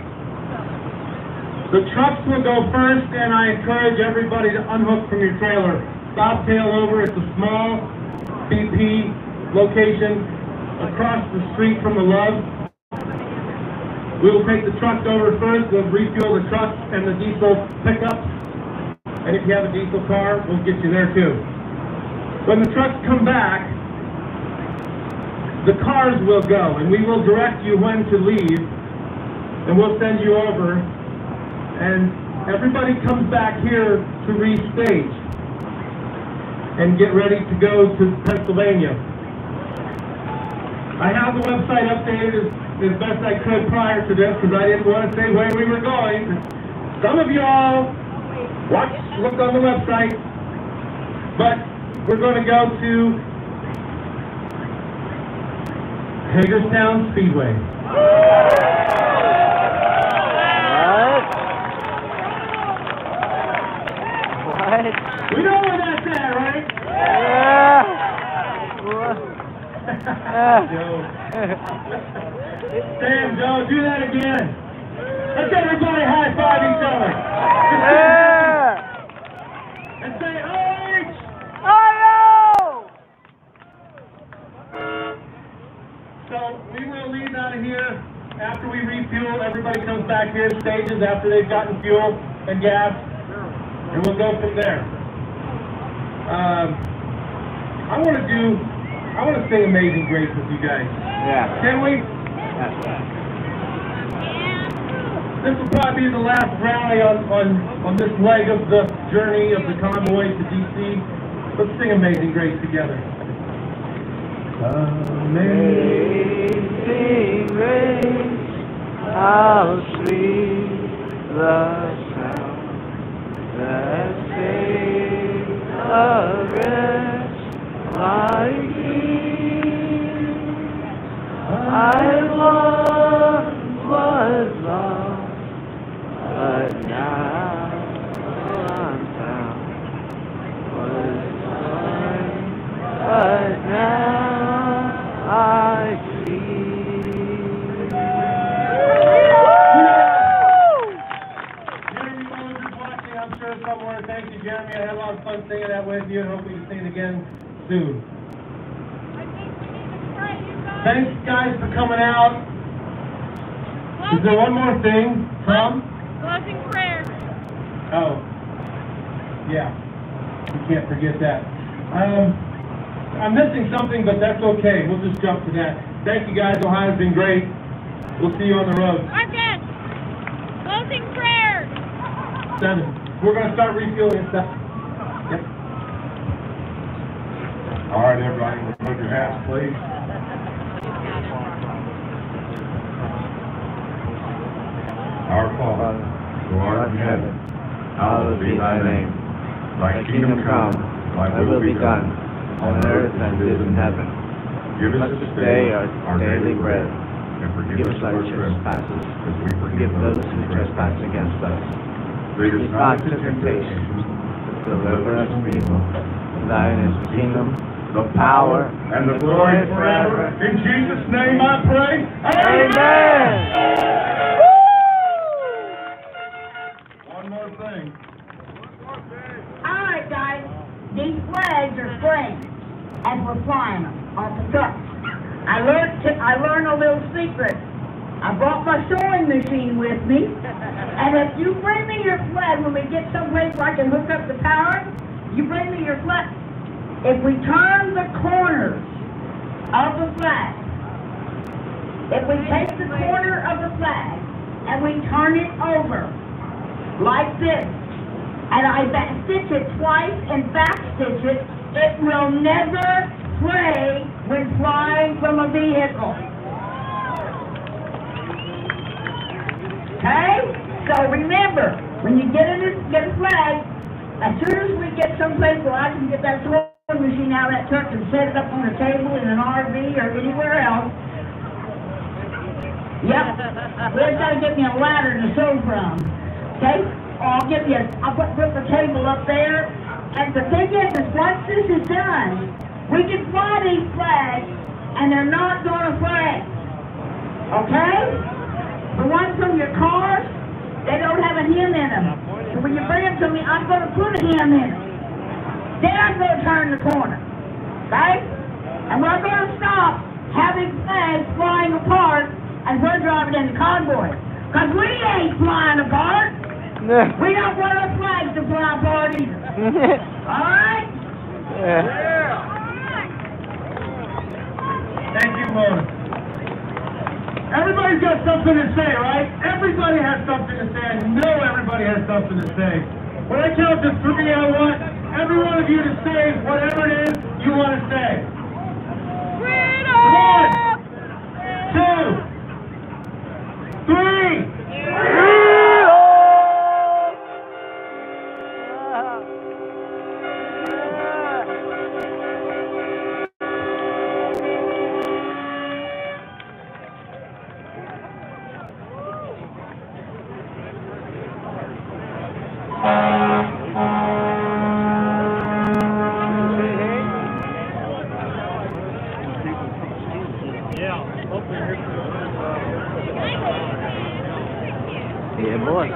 The trucks will go first, and I encourage everybody to unhook from your trailer. Bobtail over. It's a small BP location across the street from the Love. We will take the trucks over first. We'll refuel the trucks and the diesel pickups. And if you have a diesel car, we'll get you there too. When the trucks come back, the cars will go, and we will direct you when to leave, and we'll send you over, and everybody comes back here to restage and get ready to go to Pennsylvania. I have the website updated as best I could prior to this, because I didn't want to say where we were going. Some of y'all look on the website, but we're going to go to Hagerstown Speedway. What? We know where that's at, right? Joe. Sam, Joe, do that again. Let's everybody high five each other. And say, H! So we will leave out of here after we refuel. Everybody comes back here, stages after they've gotten fuel and gas, and we'll go from there. I want to sing Amazing Grace with you guys. Yeah. Can we? This will probably be the last rally on this leg of the journey of the convoy to DC. Let's sing Amazing Grace together. Amazing grace, how sweet the sound that saved a wretch like me. I once was lost, but now I'm found. Was blind, but now I see. Jeremy Moses watching, I'm sure somewhere. Thank you, Jeremy. I had a lot of fun singing that with you, and hope we can sing it again soon. Thanks, guys, for coming out. Is there one more thing, Tom? Closing prayer. Oh, yeah. We can't forget that. I'm missing something, but that's okay. We'll just jump to that. Thank you, guys. Ohio's been great. We'll see you on the road. Marcus, closing prayer. 7. We're going to start refueling stuff. Yep. All right, everybody, remove your hats, please. Our Father, who art in heaven, hallowed be thy name. Thy kingdom come, thy will be done, on earth as it is in heaven. Give us this day our daily bread, and forgive us our trespasses, as we forgive those who trespass against us. Lead us not into temptation, but deliver us from evil. For thine is the kingdom, the power, and the glory forever. In Jesus' name I pray. Amen. One more thing. All right, guys, these flags are framed, and we're flying them off the truck. I learned a little secret. I brought my sewing machine with me, and if you bring me your flag when we get someplace where I can hook up the power, you bring me your flag. If we turn the corners of the flag, if we take the corner of the flag and we turn it over like this, and I stitch it twice and back stitch it, it will never fray when flying from a vehicle. Okay? So remember, when you get a flag, as soon as we get someplace where I can get that throwing machine out of that truck and set it up on a table in an RV or anywhere else. Yep. We're gonna get me a ladder to sew from. Okay? Or I'll put the table up there. And the thing is once this is done, we can fly these flags and they're not gonna flag. Okay? The ones from your cars, they don't have a hem in them. So when you bring them to me, I'm going to put a hem in them. Then I'm going to turn the corner. Okay? And we're going to stop having flags flying apart as we're driving in the convoy. Because we ain't flying apart. We don't want our flags to fly apart either. Alright? Yeah. Thank you, Mona. Everybody's got something to say, right? Everybody has something to say. I know everybody has something to say. When I count to 3, I want every one of you to say whatever it is you want to say. Freedom! 1, 2, 3. Yeah, boy.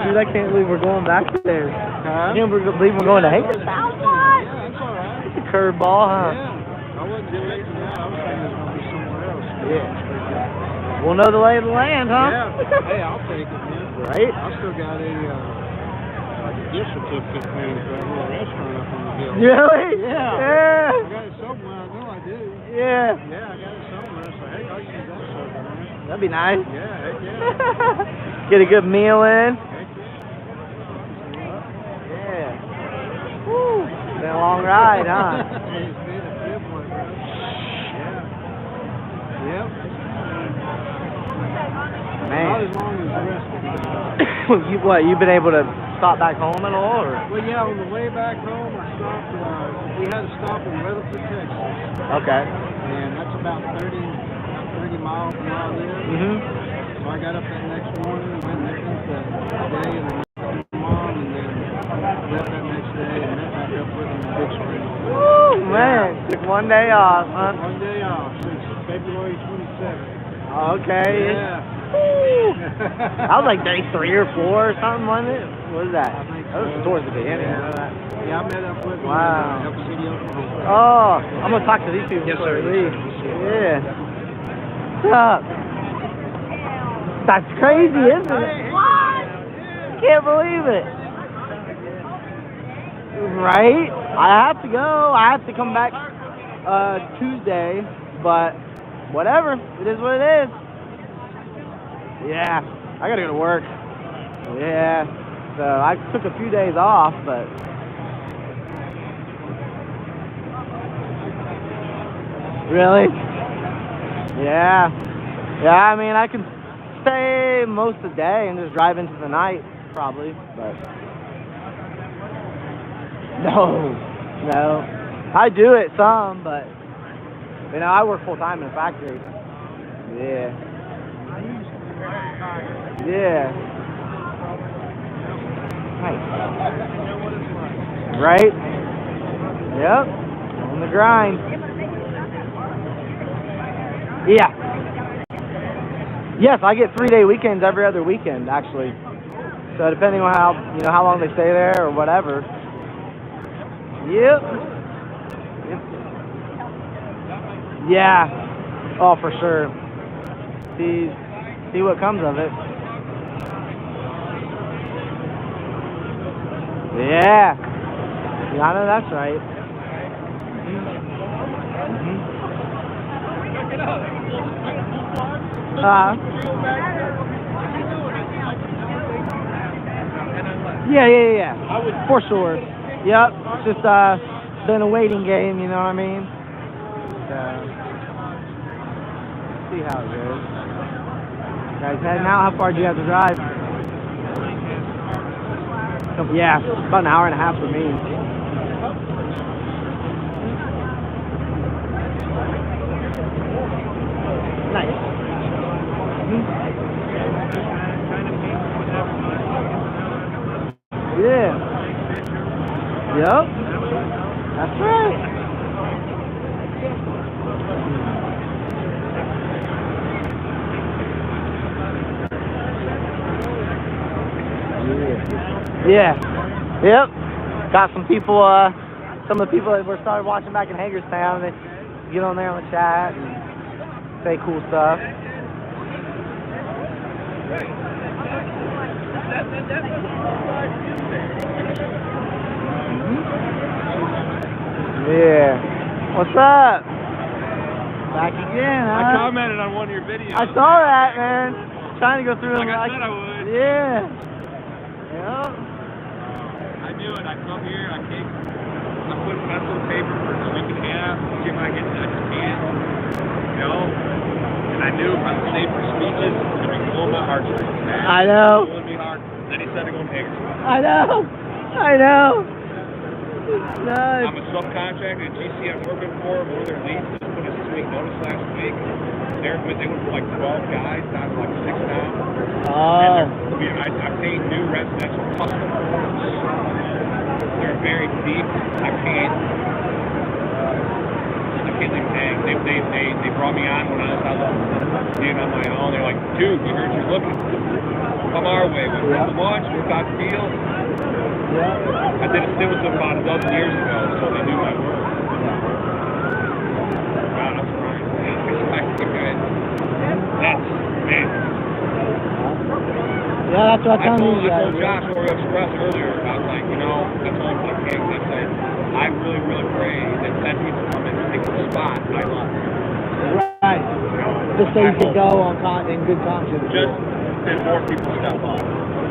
Dude, I can't believe we're going back there. Huh? I can't believe we're going to Hagerstown. What? Yeah, that's all right. It's a curveball, huh? Yeah. I wasn't too late for that. I was thinking it was going to be somewhere else. Yeah. We'll know the lay of the land, huh? Yeah. Hey, I'll take it, man. Right? I still got a gift certificate thing for that little restaurant up on the hill. Really? Yeah. Yeah. I got it somewhere. I know I do. Yeah. Yeah, I got it somewhere. So, hey, I'll use that sucker, man. That'd be nice. Yeah, heck yeah. Get a good meal in. Heck yeah. Yeah. Woo. Been a long ride, huh? It's been a good one, bro. Yeah. Yep. Man. Not as long as the rest of it. You've been able to stop back home at all, or? Well, yeah, on the way back home, I stopped, we had to stop in Weatherford, Texas. Okay. And that's about 30 miles from where I live. Mm-hmm. So I got up that next morning, went and spent the day in the mom, and then left that next day and met back up with them in Big Spring. Woo, man. Took one day off, huh? One day off since February 27th. Okay. Yeah. Woo. That was like day 3 or 4 or something, wasn't it? What is that? I think That was so. towards the beginning. Yeah. Yeah, I met up with them Wow. in Elk City, Oklahoma. Oh, I'm going to talk to these people Yes, before sir. we leave. Yeah. What's up? That's crazy, isn't it? What? Can't believe it. Right? I have to go. I have to come back Tuesday, but whatever. It is what it is. Yeah. I got to go to work. Yeah. So I took a few days off, but really? Yeah. Yeah, I mean, I can stay most of the day and just drive into the night, probably, but no. I do it some, but, you know, I work full-time in a factory. Yeah. Yeah. Nice. Right? Yep. On the grind. Yeah. Yes, I get 3-day weekends every other weekend, actually. So depending on how long they stay there or whatever. Yep. Yeah. Oh, for sure. See what comes of it. Yeah. Yeah, I know that's right. Yeah. For sure. Yep. It's just been a waiting game, you know what I mean? So, see how it goes. Guys heading out. How far do you have to drive? Yeah, about an hour and a half for me. Nice. Yeah. Yep. That's right. Yeah. Yep. Got some people, some of the people that were started watching back in Hagerstown, they get on there on the chat and say cool stuff. Yeah. What's up? Back again, huh? I commented on one of your videos. I saw that, man. Trying to go through Like them. I said I would. Yeah. Yep. I do it. I come here, I put pencil and paper for a week and a half, see if I get I just can't. You know? And I knew if I was safe for speeches, it's going to be pulling my heartstrings. I know. Pulling me hard. Then he said to go in Hagerstown. I know. I know. It's nuts. I'm a subcontractor at GC I'm working for. One of their leads just put a 2-week notice last week. They went from like 12 guys down to like 6 now. Oh. And I paid new residential customers. They're very deep. I can't leave hang. They brought me on when I was out being on my own. They're like, dude, we heard you're looking. Come our way. We went to lunch, we got the deal. I did a stint with them about a dozen years ago, so they knew my work. God, I'm crying. That's, man. Yeah, that's what I'm telling you I guys. told Josh Oreo Express earlier about, like, you know, I told him what I can't, I said, I really, really pray that 10 people come in and take the spot I love. Right. Just so you can go on in good conscience. Just that more people step up.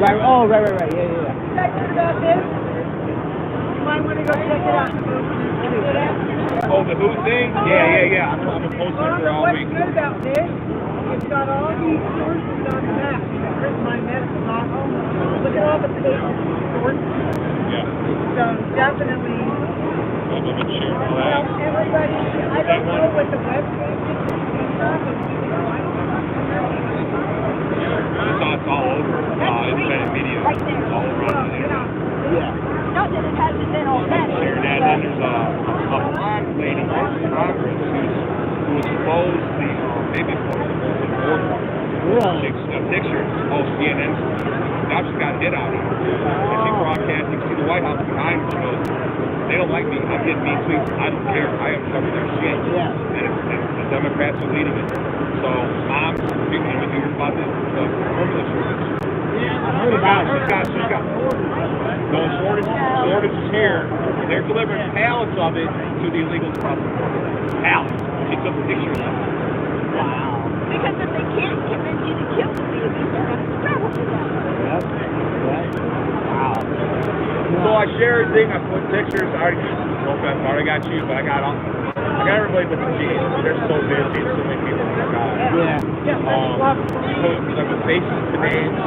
Right. Oh, right. Yeah. Check it about this. You might want to go check it out. Oh, the who thing? Yeah. I'm posting it for all What's week. good about this? It's got all these sources on the map. Here's my medical hospital. Look at all the places sources. Yeah. So definitely, I've been sharing all well, that. everybody, I don't know what the web page is and stuff, but It's all over. Independent media. It's all around the internet. not that it hasn't been already. Sharing that, and there's a black lady in Congress who exposed the baby principles of order. Really? A picture of CNN. Now she got hit out of it. And she broadcast, you can see the White House behind her. She goes, they don't like me. I'm getting mean tweets. I don't care. I have covered their shit. Yeah. And the Democrats are leading it. So, Mom, you hear about this? The formula shortage. I heard about it. She's got no shortage is here. They're delivering pallets of it to the illegals across the border. Pallets. She took pictures of it. Wow. Because if they can't convince you to kill the babies, they're going to travel to them. Yep. Wow. So I share everything. I put pictures. I already got you, but I got everybody but the team. They're so busy. So many people. Oh my God. Yeah. I put faces to names,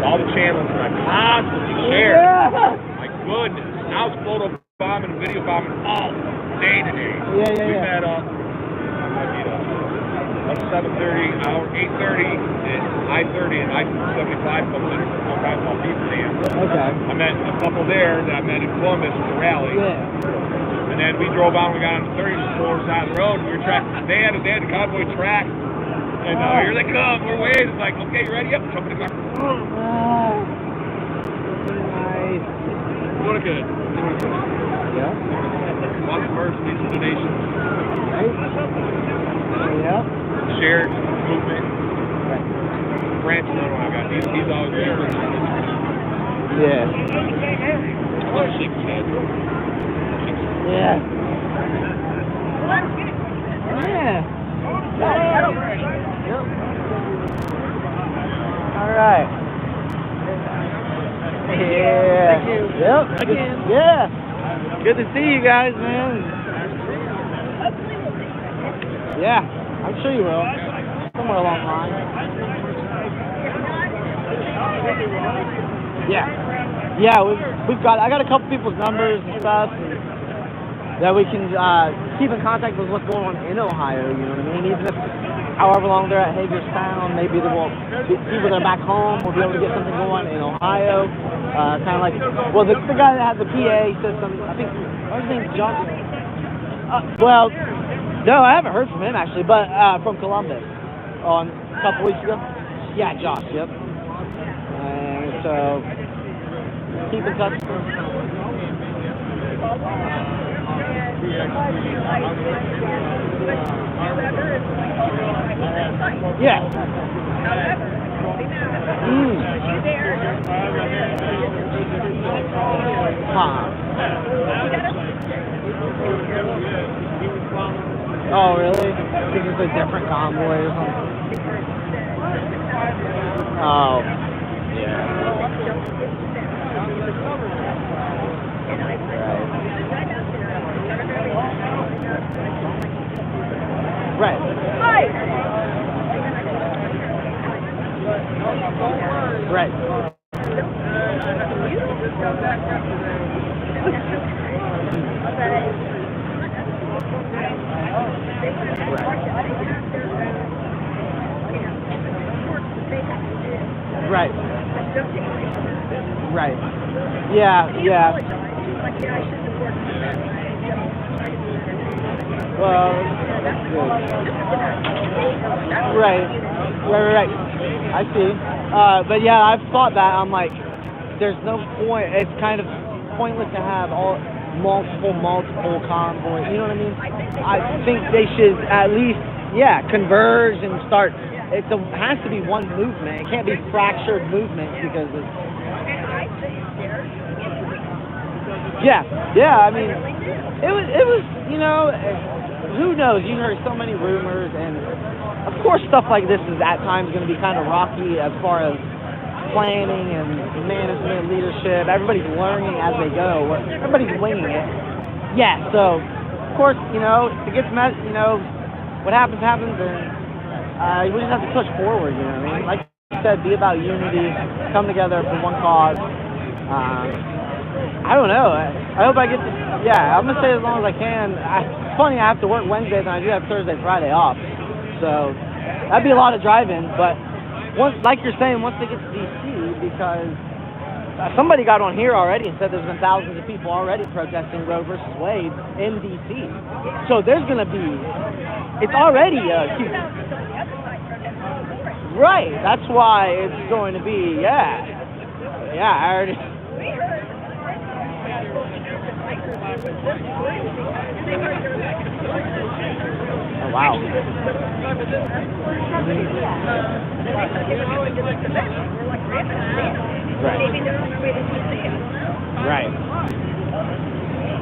all the channels, and I constantly share. My goodness. Now it's photo bombing and video bombing all day today. We've had like 7:30, 8:30, and I-30 and I-75 comes in from some guy called Beaver Dam. Okay. I met a couple there that I met in Columbus at the rally. Yeah. And then we drove out and we got on the 30 just pulled side of the road and we were tracking. They had a convoy track. And here they come, we're waiting. It's like, okay, you ready? Yep, jump in the car. Nice. Doing good. Yeah. Lots of merch, needs some donations. Right. Yeah. Shared movement. Branch, another one I got. He's always there. Yeah. I want to shake his head. Yeah. Yeah. Yep. All right. Yeah. Thank you. Yep. Again. Yeah. Good to see you guys, man. Yeah. I'm sure you will. Somewhere along the line. Yeah, we've got. I got a couple people's numbers and stuff that we can keep in contact with what's going on in Ohio. You know what I mean? Even if, however long they're at Hagerstown, maybe they will. People that are back home will be able to get something going in Ohio. Kind of like, well, the guy that has the PA system. I think his name's John. Well, no, I haven't heard from him actually, but from Columbus on a couple weeks ago. Yeah, Josh. Yep. And so keep in touch. Yeah. Oh, really? Because it's a different convoy or something? Oh. Yeah. Right. Right. Right. Right. Yeah, yeah. Well, that's good. Right. I see. But yeah, I've thought that. I'm like, there's no point. It's kind of pointless to have multiple convoys. You know what I mean? I think they should at least, converge and start. It has to be one movement. It can't be fractured movements because it's. Yeah. I mean, it was. You know, who knows? You heard so many rumors, and of course, stuff like this is at times going to be kind of rocky as far as planning and management, leadership. Everybody's learning as they go. Everybody's winging it. Yeah. So, of course, you know, it gets what happens, and we just have to push forward. You know what I mean? Like you said, be about unity, come together for one cause. I don't know. I hope I get to. Yeah, I'm gonna stay as long as I can. It's funny, I have to work Wednesdays and I do have Thursday, Friday off. So that'd be a lot of driving. But like you're saying, once they get to DC, because somebody got on here already and said there's been thousands of people already protesting Roe versus Wade in DC. So there's gonna be. It's already huge. Right. That's why it's going to be. Yeah. I already. Oh, wow. Right.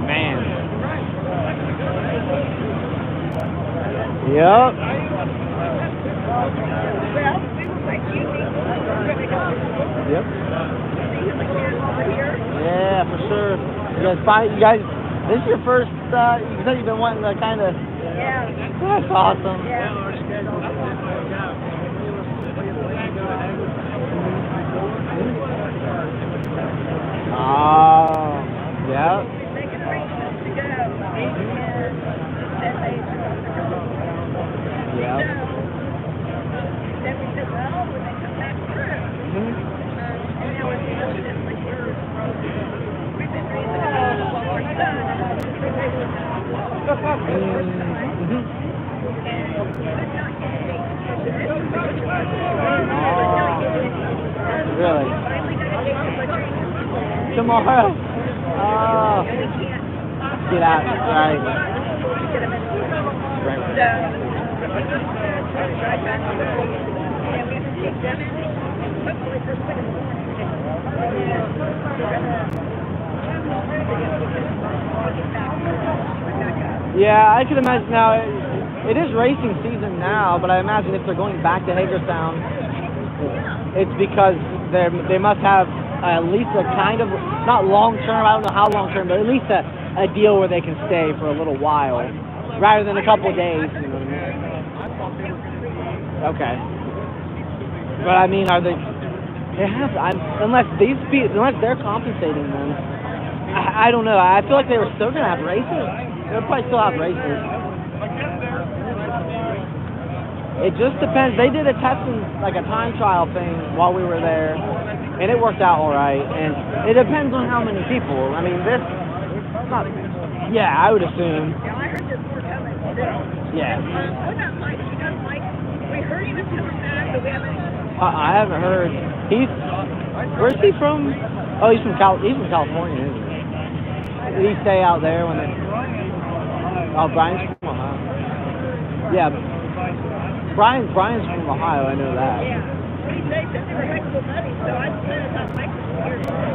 Man. Yep. Yep. Yeah, for sure. You guys, this is your first, you said you've been wanting to kind of, that's awesome. Oh, yeah. Really? Tomorrow? Oh. Get out, right. Yeah, I can imagine now. It is racing season now, but I imagine if they're going back to Hagerstown, it's because they must have at least a kind of, not long term, I don't know how long term, but at least a deal where they can stay for a little while, rather than a couple of days. You know what I mean? Okay. But I mean, are they? It has. Unless unless they're compensating them. I don't know. I feel like they were still gonna have races. They'll probably still have races. It just depends. They did a testing, like a time trial thing while we were there, and it worked out all right. And it depends on how many people. I mean, this. Not, yeah, I would assume. Yeah, I heard there's more coming. Yeah. What about Mike? You know Mike? We heard he was coming back, but we haven't. I haven't heard. Where's he from? Oh, he's from California, isn't he? Did he stay out there when they? Oh, Brian's from Ohio. Yeah, Brian's from Ohio. I know that. Yeah. What he said they were high school buddies, so I thought Mike was from here too.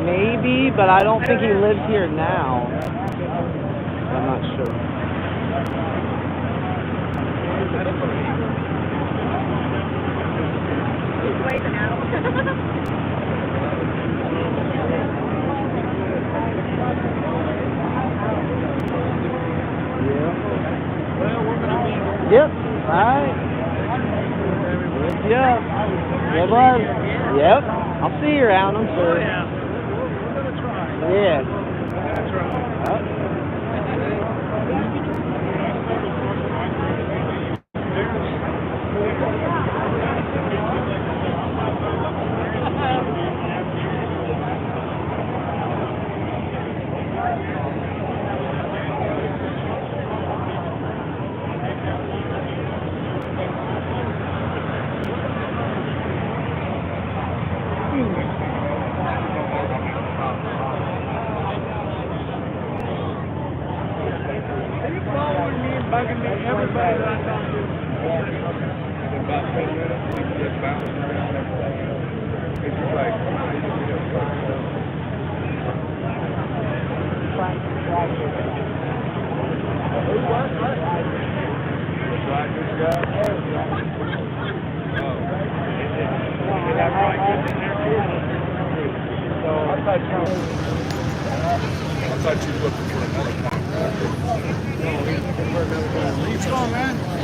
Maybe, but I don't think he lives here now. I'm not sure. He's waving at him. Yep. All right. Yep. Good luck. Yep. I'll see you around, I'm sure. Yeah. That's right.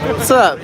What's up?